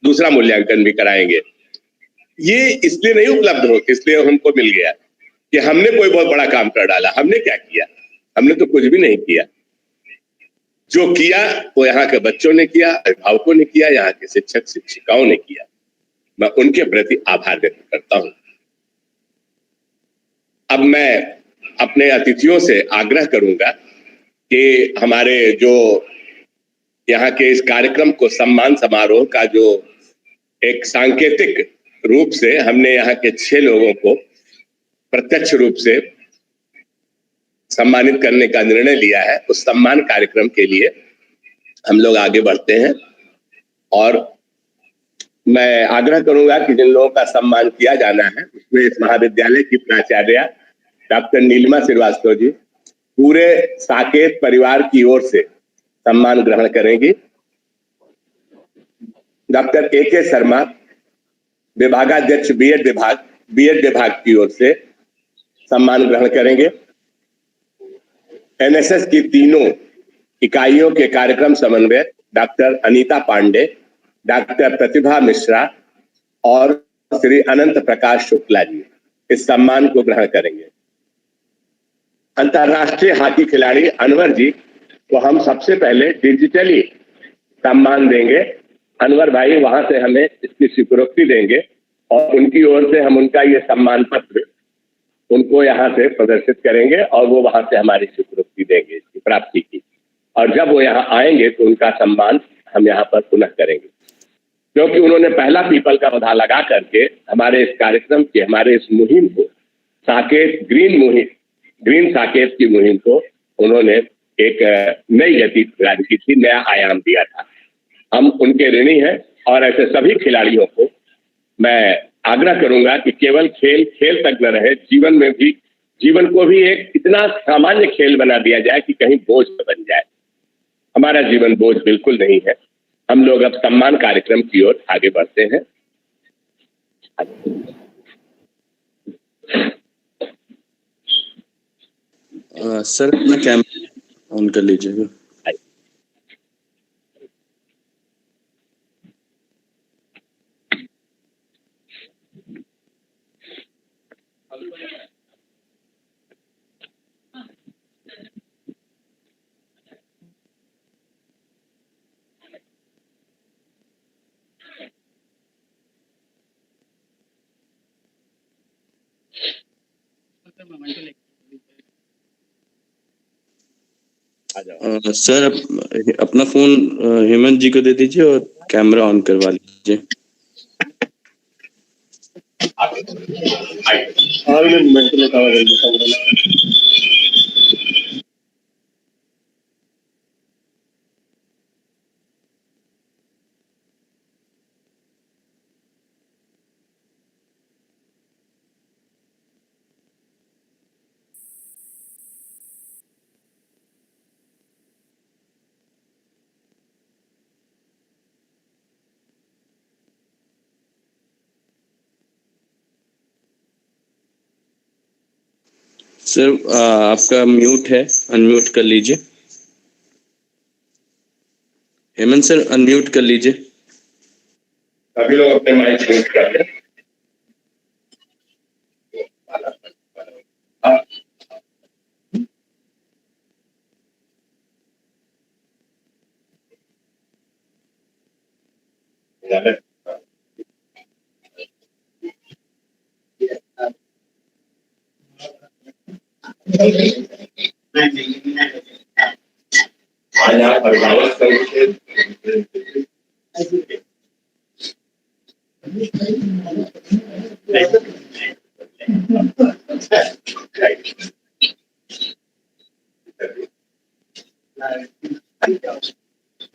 दूसरा मूल्यांकन भी कराएंगे। ये इसलिए नहीं उपलब्ध हो, इसलिए हमको मिल गया कि हमने कोई बहुत बड़ा काम कर डाला। हमने क्या किया? हमने तो कुछ भी नहीं किया। जो किया वो यहाँ के बच्चों ने किया, अभिभावकों ने किया, यहाँ के शिक्षक शिक्षिकाओं ने किया। मैं उनके प्रति आभार व्यक्त करता हूं। अब मैं अपने अतिथियों से आग्रह करूंगा कि हमारे जो यहाँ के इस कार्यक्रम को सम्मान समारोह का जो एक सांकेतिक रूप से हमने यहाँ के 6 लोगों को प्रत्यक्ष रूप से सम्मानित करने का निर्णय लिया है, उस सम्मान कार्यक्रम के लिए हम लोग आगे बढ़ते हैं। और मैं आग्रह करूंगा कि जिन लोगों का सम्मान किया जाना है उसमें इस महाविद्यालय की प्राचार्य डॉक्टर नीलिमा श्रीवास्तव जी पूरे साकेत परिवार की ओर से सम्मान ग्रहण करेंगी। डॉक्टर AK शर्मा विभागाध्यक्ष बीएड विभाग की ओर से सम्मान ग्रहण करेंगे। NSS की तीनों इकाइयों के कार्यक्रम समन्वयक डॉक्टर अनीता पांडे, डॉक्टर प्रतिभा मिश्रा और श्री अनंत प्रकाश शुक्ला जी इस सम्मान को ग्रहण करेंगे। अंतरराष्ट्रीय हॉकी खिलाड़ी अनवर जी को हम सबसे पहले डिजिटली सम्मान देंगे। अनवर भाई वहां से हमें इसकी स्वीकृति देंगे और उनकी ओर से हम उनका ये सम्मान पत्र उनको यहाँ से प्रदर्शित करेंगे और वो वहां से हमारी स्वीकृति देंगे इसकी प्राप्ति की। और जब वो यहाँ आएंगे तो उनका सम्मान हम यहाँ पर पुनः करेंगे, क्योंकि उन्होंने पहला पीपल का पौधा लगा करके हमारे इस कार्यक्रम की, हमारे इस मुहिम को, साकेत ग्रीन साकेत की मुहिम को उन्होंने एक नई गति प्रदान की थी, नया आयाम दिया था। हम उनके ऋणी हैं और ऐसे सभी खिलाड़ियों को मैं आग्रह करूंगा कि केवल खेल तक न रहे, जीवन में भी, जीवन को भी एक इतना सामान्य खेल बना दिया जाए कि कहीं बोझ न बन जाए। हमारा जीवन बोझ बिल्कुल नहीं है। हम लोग अब सम्मान कार्यक्रम की ओर आगे बढ़ते हैं। सर अपना कैमरा ऑन कर लीजिएगा। सर अपना फोन हेमंत जी को दे दीजिए और कैमरा ऑन करवा लीजिए। सर आपका म्यूट है, अनम्यूट कर लीजिए। हेमंत सर अनम्यूट कर लीजिए। सभी लोग अपने माइक म्यूट कर लें। आज आप अभिभावक संघ के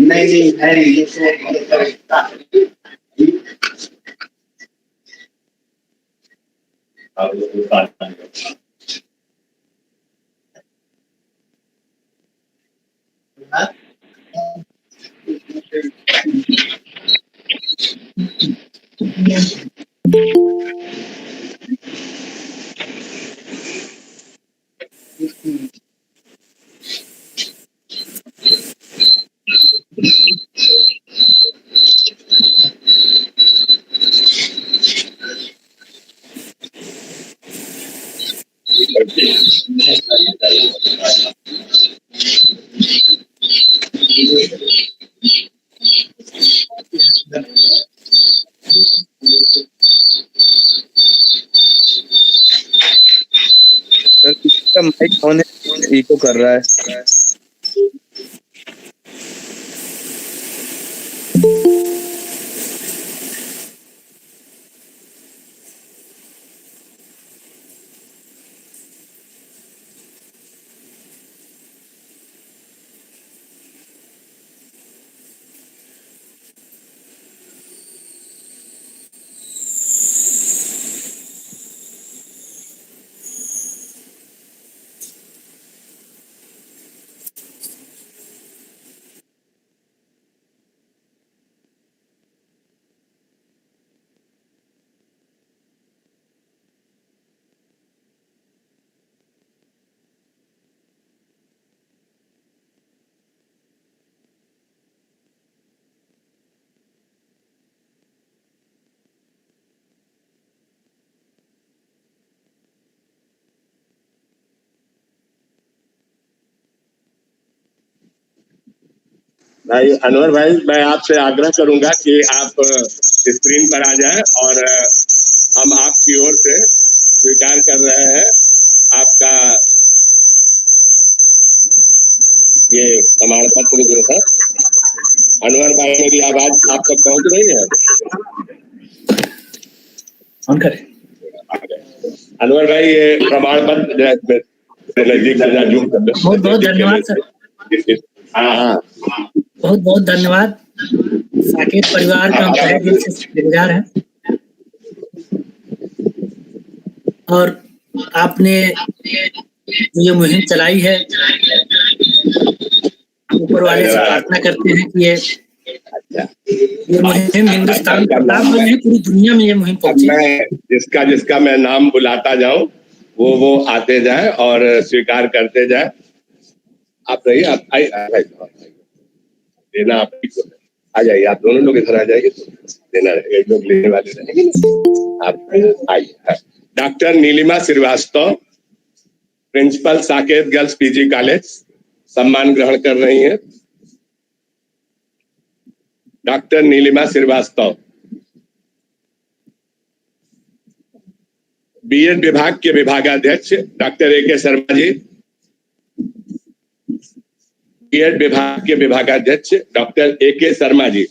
नहीं है ये आप लोग को साथ में सर किसी का माइक ऑन है, इको कर रहा है। भाई अनवर भाई, मैं आपसे आग्रह करूंगा कि आप स्क्रीन पर आ जाएं और हम आपकी ओर से स्वीकार कर रहे हैं आपका ये प्रमाण पत्र जो है। अनवर भाई, मेरी आवाज आप तक पहुंच रही है? अनवर भाई, ये प्रमाण पत्र नजदीक से जूम कर लो। बहुत बहुत धन्यवाद सर। हाँ, बहुत बहुत धन्यवाद। साकेत परिवार का हम तहे दिल से शुक्रगुजार हैं। और आपने ये मुहिम चलाई है, ऊपर वाले से प्रार्थना करते हैं कि ये मुहिम हिंदुस्तान में नहीं, पूरी दुनिया में ये मुहिम पहुंचे। मैं जिसका मैं नाम बुलाता जाऊं वो आते जाए और स्वीकार करते जाए। आप रहिए, आप आइए, देना आप आ जाइए, आप दोनों लोग इधर आ जाइए तो देना रहेगा, एक लोग लेने वाले रहेंगे। आप आइए। Doctor Neelima Srivastava, principal Saket girls PG college, सम्मान ग्रहण कर रही हैं। डॉक्टर नीलिमा श्रीवास्तव। बीएड विभाग के विभागाध्यक्ष doctor AK Sharma ji. BEd विभाग के विभागाध्यक्ष doctor AK Sharma ji.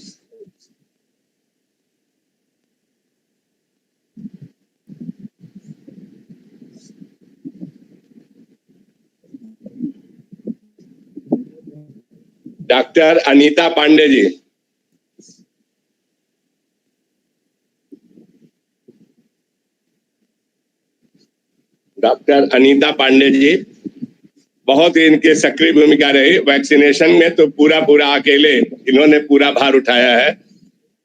Doctor Anita Pandey ji. Doctor Anita Pandey ji बहुत ही इनके सक्रिय भूमिका रही। वैक्सीनेशन में तो पूरा अकेले इन्होंने पूरा भार उठाया है।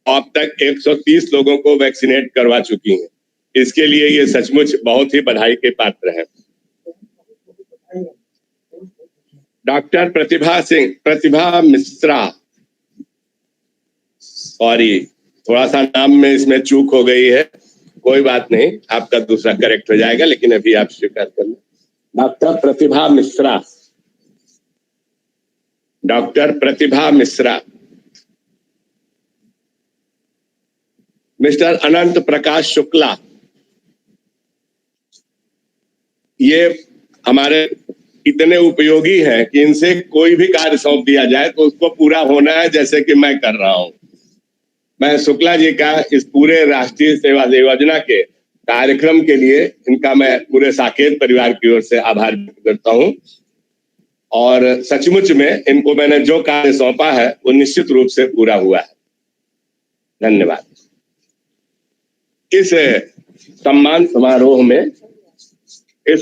अब तक 130 लोगों को वैक्सीनेट करवा चुकी हैं। इसके लिए ये सचमुच बहुत ही बधाई के पात्र हैं। डॉक्टर प्रतिभा मिश्रा, सॉरी थोड़ा सा नाम में इसमें चूक हो गई है, कोई बात नहीं, आपका दूसरा करेक्ट हो जाएगा, लेकिन अभी आप स्वीकार कर लें। डॉक्टर प्रतिभा मिश्रा, डॉक्टर प्रतिभा मिश्रा। मिस्टर अनंत प्रकाश शुक्ला, ये हमारे इतने उपयोगी हैं कि इनसे कोई भी कार्य सौंप दिया जाए तो उसको पूरा होना है, जैसे कि मैं कर रहा हूं। मैं शुक्ला जी का इस पूरे राष्ट्रीय सेवा योजना के कार्यक्रम के लिए इनका मैं पूरे साकेत परिवार की ओर से आभार व्यक्त करता हूं। और सचमुच में इनको मैंने जो कार्य सौंपा है वो निश्चित रूप से पूरा हुआ है। धन्यवाद। इस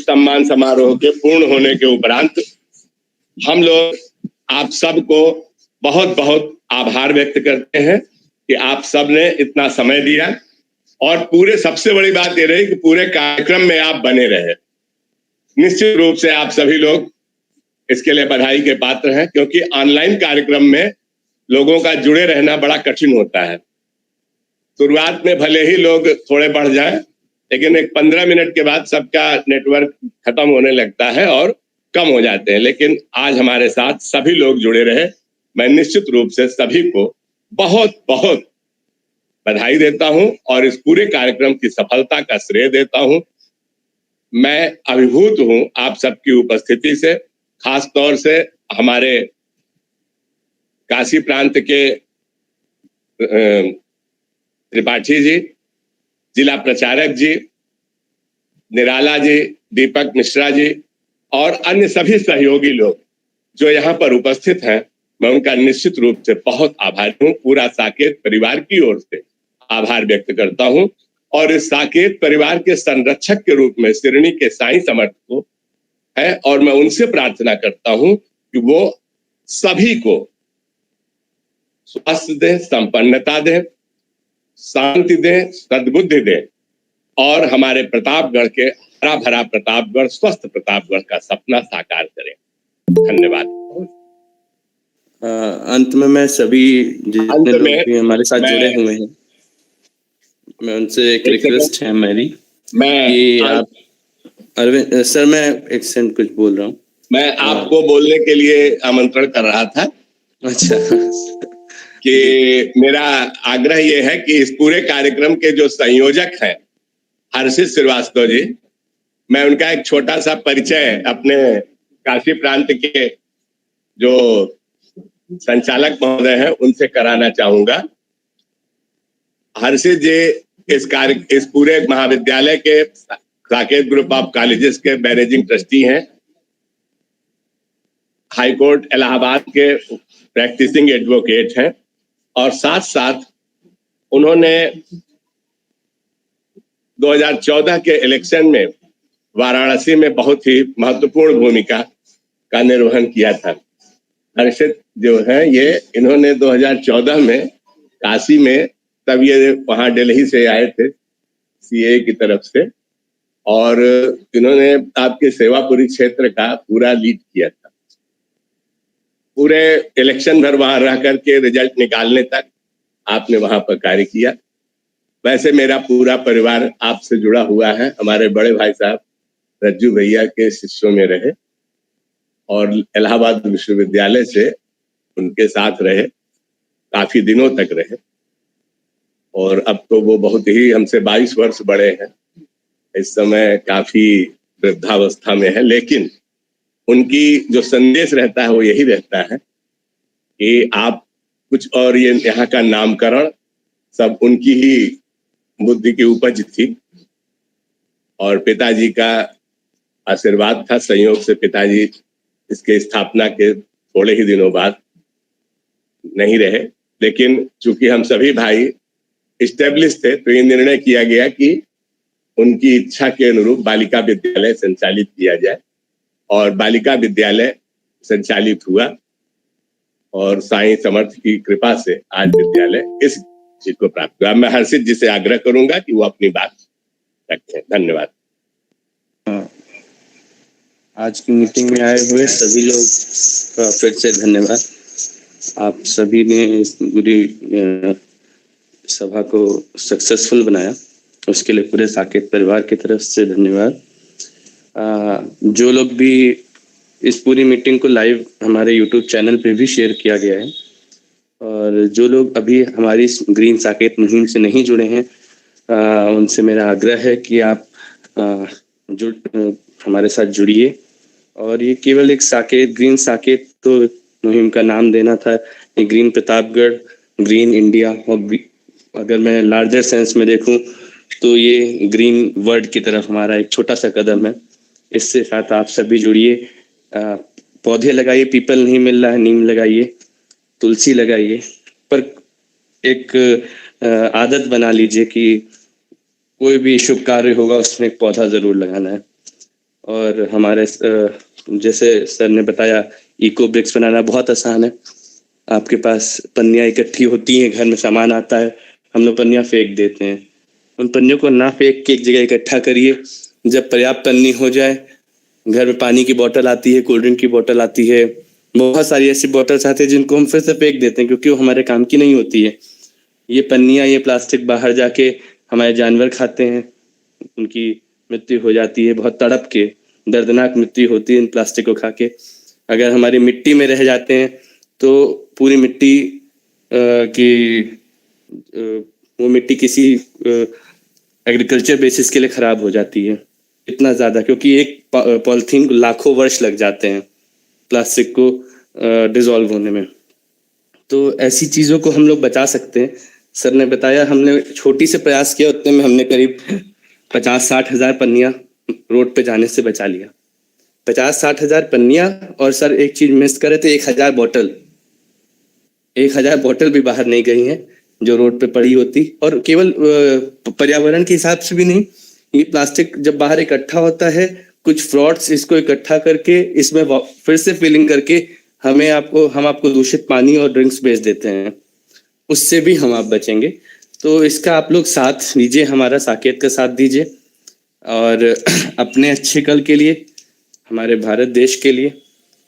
सम्मान समारोह के पूर्ण होने के उपरांत हम लोग आप सबको बहुत बहुत आभार व्यक्त करते हैं कि आप सब ने इतना समय दिया, और पूरे सबसे बड़ी बात ये रही कि पूरे कार्यक्रम में आप बने रहे। निश्चित रूप से आप सभी लोग इसके लिए बधाई के पात्र हैं, क्योंकि ऑनलाइन कार्यक्रम में लोगों का जुड़े रहना बड़ा कठिन होता है। शुरुआत में भले ही लोग थोड़े बढ़ जाएं, लेकिन एक 15 मिनट के बाद सबका नेटवर्क खत्म होने लगता है और कम हो जाते हैं। लेकिन आज हमारे साथ सभी लोग जुड़े रहे। मैं निश्चित रूप से सभी को बहुत बहुत बधाई देता हूं और इस पूरे कार्यक्रम की सफलता का श्रेय देता हूं। मैं अभिभूत हूं आप सबकी उपस्थिति से, खास तौर से हमारे काशी प्रांत के त्रिपाठी जी, जिला प्रचारक जी, निराला जी, दीपक मिश्रा जी और अन्य सभी सहयोगी लोग जो यहाँ पर उपस्थित हैं, मैं उनका निश्चित रूप से बहुत आभारी हूँ। पूरा साकेत परिवार की ओर से आभार व्यक्त करता हूँ और इस साकेत परिवार के संरक्षक के रूप में श्रेणी के साईं समर्थ को है, और मैं उनसे प्रार्थना करता हूँ कि वो सभी को स्वास्थ्य दे, संपन्नता दे, शांति दे, सद्बुद्धि दे और हमारे प्रतापगढ़ के हरा भरा प्रतापगढ़, स्वस्थ प्रतापगढ़ का सपना साकार करें। धन्यवाद। अंत में मैं सभी जितने लोग भी हमारे साथ जुड़े हुए हैं, मैं उनसे एक रिक्वेस्ट है मेरी कि आप अरविंद सर, मैं एक सेकंड कुछ बोल रहा हूँ। मैं आपको बोलने के लिए आमंत्रण कर रहा था। अच्छा। कि मेरा आग्रह ये है कि इस पूरे कार्यक्रम के जो संयोजक हैं हर्षित श्रीवास्तव जी, मैं उनका एक छोटा सा परिचय अपने काशी प्रांत के जो संचालक महोदय हैं उनसे कराना चाहूंगा। हर्षित जी इस पूरे महाविद्यालय के साकेत ग्रुप ऑफ कॉलेजेस के मैनेजिंग ट्रस्टी हैं, हाई कोर्ट इलाहाबाद के प्रैक्टिसिंग एडवोकेट हैं और साथ साथ उन्होंने 2014 के इलेक्शन में वाराणसी में बहुत ही महत्वपूर्ण भूमिका का निर्वहन किया था। हर्षित जो है ये इन्होंने 2014 में काशी में, तब ये वहां दिल्ली से आए थे सीए की तरफ से, और इन्होंने आपके सेवापुरी क्षेत्र का पूरा लीड किया था। पूरे इलेक्शन भर वहां रह करके रिजल्ट निकालने तक आपने वहां पर कार्य किया। वैसे मेरा पूरा परिवार आपसे जुड़ा हुआ है। हमारे बड़े भाई साहब रज्जू भैया के शिष्यों में रहे और इलाहाबाद विश्वविद्यालय से उनके साथ रहे, काफी दिनों तक रहे, और अब तो वो बहुत ही हमसे 22 वर्ष बड़े हैं, इस समय काफी वृद्धावस्था में है, लेकिन उनकी जो संदेश रहता है वो यही रहता है कि आप कुछ और, ये यहाँ का नामकरण सब उनकी ही बुद्धि की उपज थी और पिताजी का आशीर्वाद था। संयोग से पिताजी इसके स्थापना के थोड़े ही दिनों बाद नहीं रहे, लेकिन चूंकि हम सभी भाई इस्टेब्लिश थे तो ये निर्णय किया गया कि उनकी इच्छा के अनुरूप बालिका विद्यालय संचालित किया जाए और बालिका विद्यालय संचालित हुआ और साईं समर्थ की कृपा से आज विद्यालय इस चीज को प्राप्त हुआ। मैं हर्षित जी से आग्रह करूंगा कि वो अपनी बात रखें। धन्यवाद। आज की मीटिंग में आए हुए सभी लोग का फिर से धन्यवाद। आप सभी ने इस पूरी सभा को सक्सेसफुल बनाया, उसके लिए पूरे साकेत परिवार की तरफ से धन्यवाद। जो लोग भी इस पूरी मीटिंग को लाइव हमारे YouTube चैनल पे भी शेयर किया गया है और जो लोग अभी हमारी ग्रीन साकेत मुहिम से नहीं जुड़े हैं उनसे मेरा आग्रह है कि आप हमारे साथ जुड़िए। और ये केवल एक साकेत, ग्रीन साकेत तो मुहिम का नाम देना था, ये ग्रीन प्रतापगढ़, ग्रीन इंडिया, और अगर मैं लार्जर सेंस में देखूं तो ये ग्रीन वर्ल्ड की तरफ हमारा एक छोटा सा कदम है। इससे साथ आप सभी जुड़िए, पौधे लगाइए, पीपल नहीं मिल रहा है नीम लगाइए, तुलसी लगाइए, पर एक आदत बना लीजिए कि कोई भी शुभ कार्य होगा उसमें एक पौधा जरूर लगाना है। और हमारे जैसे सर ने बताया, इको ब्रिक्स बनाना बहुत आसान है। आपके पास पन्नियाँ इकट्ठी होती हैं, घर में सामान आता है, हम लोग पन्नियाँ फेंक देते हैं। उन पन्नियों को ना फेंक के एक जगह इकट्ठा करिए। जब पर्याप्त पन्नी हो जाए, घर में पानी की बोतल आती है, कोल्ड ड्रिंक की बोतल आती है, बहुत सारी ऐसी बोतल्स आती है जिनको हम फिर से फेंक देते हैं क्योंकि वो हमारे काम की नहीं होती है। ये पन्नियाँ, ये प्लास्टिक बाहर जाके हमारे जानवर खाते हैं, उनकी मृत्यु हो जाती है, बहुत तड़प के दर्दनाक मृत्यु होती है इन प्लास्टिक को खा के। अगर हमारी मिट्टी में रह जाते हैं तो पूरी मिट्टी वो मिट्टी किसी एग्रीकल्चर बेसिस के लिए खराब हो जाती है, इतना ज़्यादा, क्योंकि एक पॉलिथीन को लाखों वर्ष लग जाते हैं प्लास्टिक को डिसॉल्व होने में। तो ऐसी चीज़ों को हम लोग बचा सकते हैं। सर ने बताया, हमने छोटी से प्रयास किया, उतने में हमने करीब 50-60 हज़ार पन्नियाँ रोड पे जाने से बचा लिया। 50-60 हज़ार पन्नियाँ, और सर एक चीज़ मिस करे तो 1000 बोतल, 1000 बोतल भी बाहर नहीं गई हैं जो रोड पे पड़ी होती। और केवल पर्यावरण के हिसाब से भी नहीं, ये प्लास्टिक जब बाहर इकट्ठा होता है, कुछ फ्रॉड्स इसको इकट्ठा करके इसमें फिर से फिलिंग करके हम आपको दूषित पानी और ड्रिंक्स बेच देते हैं, उससे भी हम आप बचेंगे। तो इसका आप लोग साथ दीजिए, हमारा साकेत का साथ दीजिए और अपने अच्छे कल के लिए, हमारे भारत देश के लिए,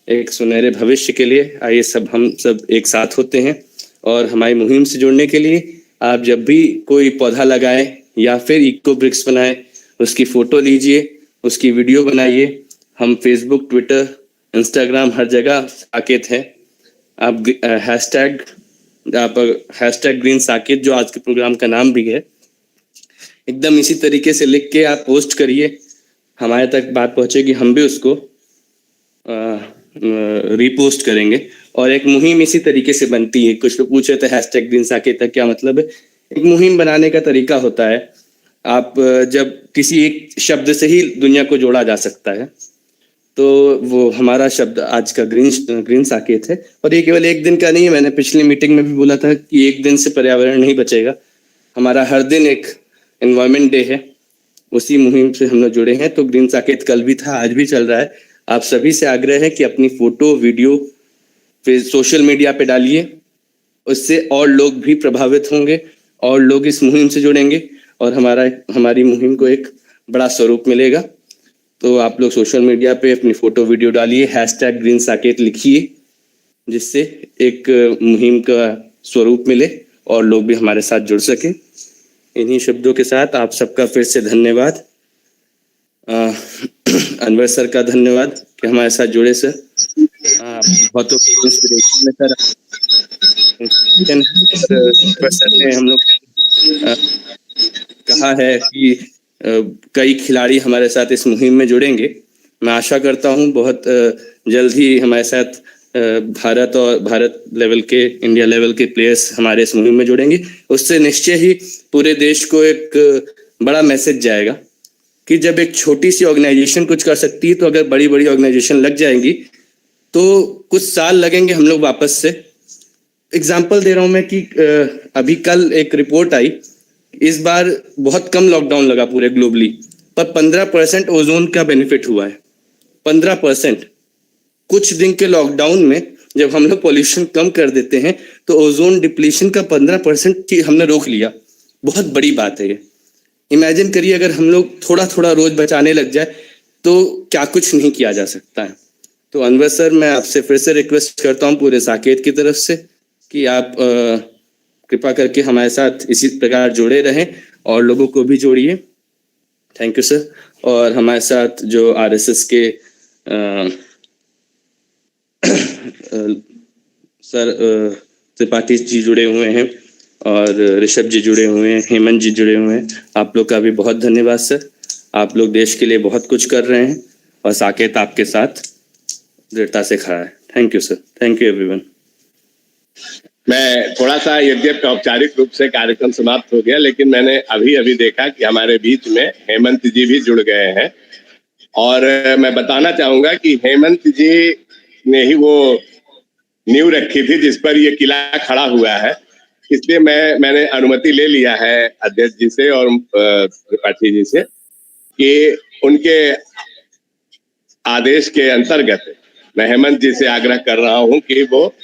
एक सुनहरे भविष्य के लिए आइए हम सब एक साथ होते हैं। और हमारी मुहिम से जुड़ने के लिए आप जब भी कोई पौधा लगाएं या फिर इको ब्रिक्स बनाएं, उसकी फोटो लीजिए, उसकी वीडियो बनाइए। हम फेसबुक, ट्विटर, इंस्टाग्राम हर जगह साकेत है। आप हैशटैग ग्रीन साकेत, जो आज के प्रोग्राम का नाम भी है, एकदम इसी तरीके से लिख के आप पोस्ट करिए, हमारे तक बात पहुंचेगी, हम भी उसको रीपोस्ट करेंगे। और एक मुहिम इसी तरीके से बनती है। कुछ लोग पूछे थे हैशटैग ग्रीन साकेत का क्या मतलब है। एक मुहिम बनाने का तरीका होता है, आप जब किसी एक शब्द से ही दुनिया को जोड़ा जा सकता है, तो वो हमारा शब्द आज का ग्रीन साकेत है। और ये केवल एक दिन का नहीं है, मैंने पिछली मीटिंग में भी बोला था कि एक दिन से पर्यावरण नहीं बचेगा, हमारा हर दिन एक एनवायरनमेंट डे है। उसी मुहिम से हम लोग जुड़े हैं। तो ग्रीन साकेत कल भी था, आज भी चल रहा है। आप सभी से आग्रह है कि अपनी फोटो, वीडियो फिर सोशल मीडिया पे डालिए, उससे और लोग भी प्रभावित होंगे और लोग इस मुहिम से जुड़ेंगे और हमारी मुहिम को एक बड़ा स्वरूप मिलेगा। तो आप लोग सोशल मीडिया पे अपनी फोटो, वीडियो डालिए, हैशटैग ग्रीन साकेत लिखिए, जिससे एक मुहिम का स्वरूप मिले और लोग भी हमारे साथ जुड़ सके। इन्हीं शब्दों के साथ आप सबका फिर से धन्यवाद। अनवर सर का धन्यवाद कि हमारे साथ जुड़े सर। बहुत इंस्पिरेशन है सर ने हम लोग कहा है कि कई खिलाड़ी हमारे साथ इस मुहिम में जुड़ेंगे, मैं आशा करता हूँ बहुत जल्द ही हमारे साथ भारत और भारत लेवल के, इंडिया लेवल के प्लेयर्स हमारे इस मुहिम में जुड़ेंगे। उससे निश्चय ही पूरे देश को एक बड़ा मैसेज जाएगा कि जब एक छोटी सी ऑर्गेनाइजेशन कुछ कर सकती है, तो अगर बड़ी बड़ी ऑर्गेनाइजेशन लग जाएंगी तो कुछ साल लगेंगे हम लोग वापस से। एग्जाम्पल दे रहा हूं मैं कि अभी कल एक रिपोर्ट आई, इस बार बहुत कम लॉकडाउन लगा पूरे ग्लोबली, पर 15% ओजोन का बेनिफिट हुआ है। 15%। कुछ दिन के लॉकडाउन में जब हम लोग पॉल्यूशन कम कर देते हैं तो ओजोन डिप्लीशन का 15% हमने रोक लिया। बहुत बड़ी बात है ये। इमेजिन करिए अगर हम लोग थोड़ा थोड़ा रोज बचाने लग जाए तो क्या कुछ नहीं किया जा सकता है। तो अनवर सर, मैं आपसे फिर से रिक्वेस्ट करता हूँ पूरे साकेत की तरफ से कि आप कृपा करके हमारे साथ इसी प्रकार जुड़े रहें और लोगों को भी जोड़िए। Thank you sir. और हमारे साथ जो आरएसएस के सर त्रिपाठी जी जुड़े हुए हैं और ऋषभ जी जुड़े हुए हैं, हेमंत जी जुड़े हुए हैं, आप लोग का भी बहुत धन्यवाद सर। आप लोग देश के लिए बहुत कुछ कर रहे हैं और साकेत आपके साथ दृढ़ता से खड़ा है। Thank you sir. Thank you everyone. मैं थोड़ा सा, यद्यपि औपचारिक रूप से कार्यक्रम समाप्त हो गया, लेकिन मैंने अभी अभी देखा कि हमारे बीच में हेमंत जी भी जुड़ गए हैं और मैं बताना चाहूंगा कि हेमंत जी ने ही वो नींव रखी थी जिस पर ये किला खड़ा हुआ है। इसलिए मैंने अनुमति ले लिया है अध्यक्ष जी से और त्रिपाठी जी से कि उनके आदेश के अंतर्गत मैं हेमंत जी से आग्रह कर रहा हूं कि वो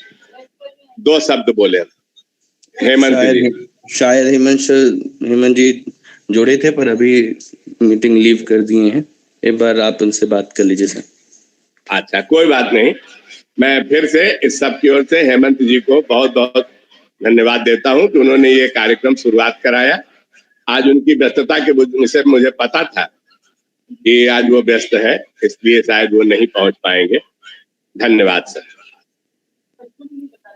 2 शब्द बोले। हेमंत जी। शायद हेमंत जी जुड़े थे पर अभी मीटिंग लीव कर दिए हैं। एक बार आप उनसे बात कर लीजिए सर। अच्छा, कोई बात नहीं। मैं फिर से इस सब की ओर से हेमंत जी को बहुत बहुत धन्यवाद देता हूं कि उन्होंने ये कार्यक्रम शुरुआत कराया। आज उनकी व्यस्तता के विषय मुझे पता था कि आज वो व्यस्त है, इसलिए शायद वो नहीं पहुंच पाएंगे। धन्यवाद सर।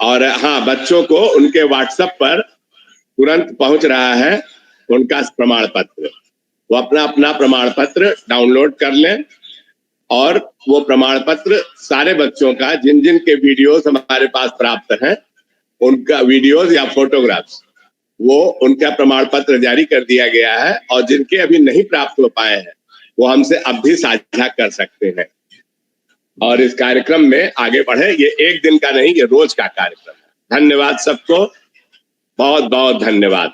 और हाँ, बच्चों को उनके व्हाट्सएप पर तुरंत पहुंच रहा है उनका प्रमाण पत्र। वो अपना अपना प्रमाण पत्र डाउनलोड कर लें और वो प्रमाण पत्र सारे बच्चों का, जिन जिन के वीडियोस हमारे पास प्राप्त हैं, उनका वीडियोस या फोटोग्राफ्स, वो उनका प्रमाण पत्र जारी कर दिया गया है। और जिनके अभी नहीं प्राप्त हो पाए हैं वो हमसे अब भी साझा कर सकते हैं और इस कार्यक्रम में आगे बढ़े। ये एक दिन का नहीं, ये रोज का कार्यक्रम है। धन्यवाद सबको, बहुत बहुत धन्यवाद।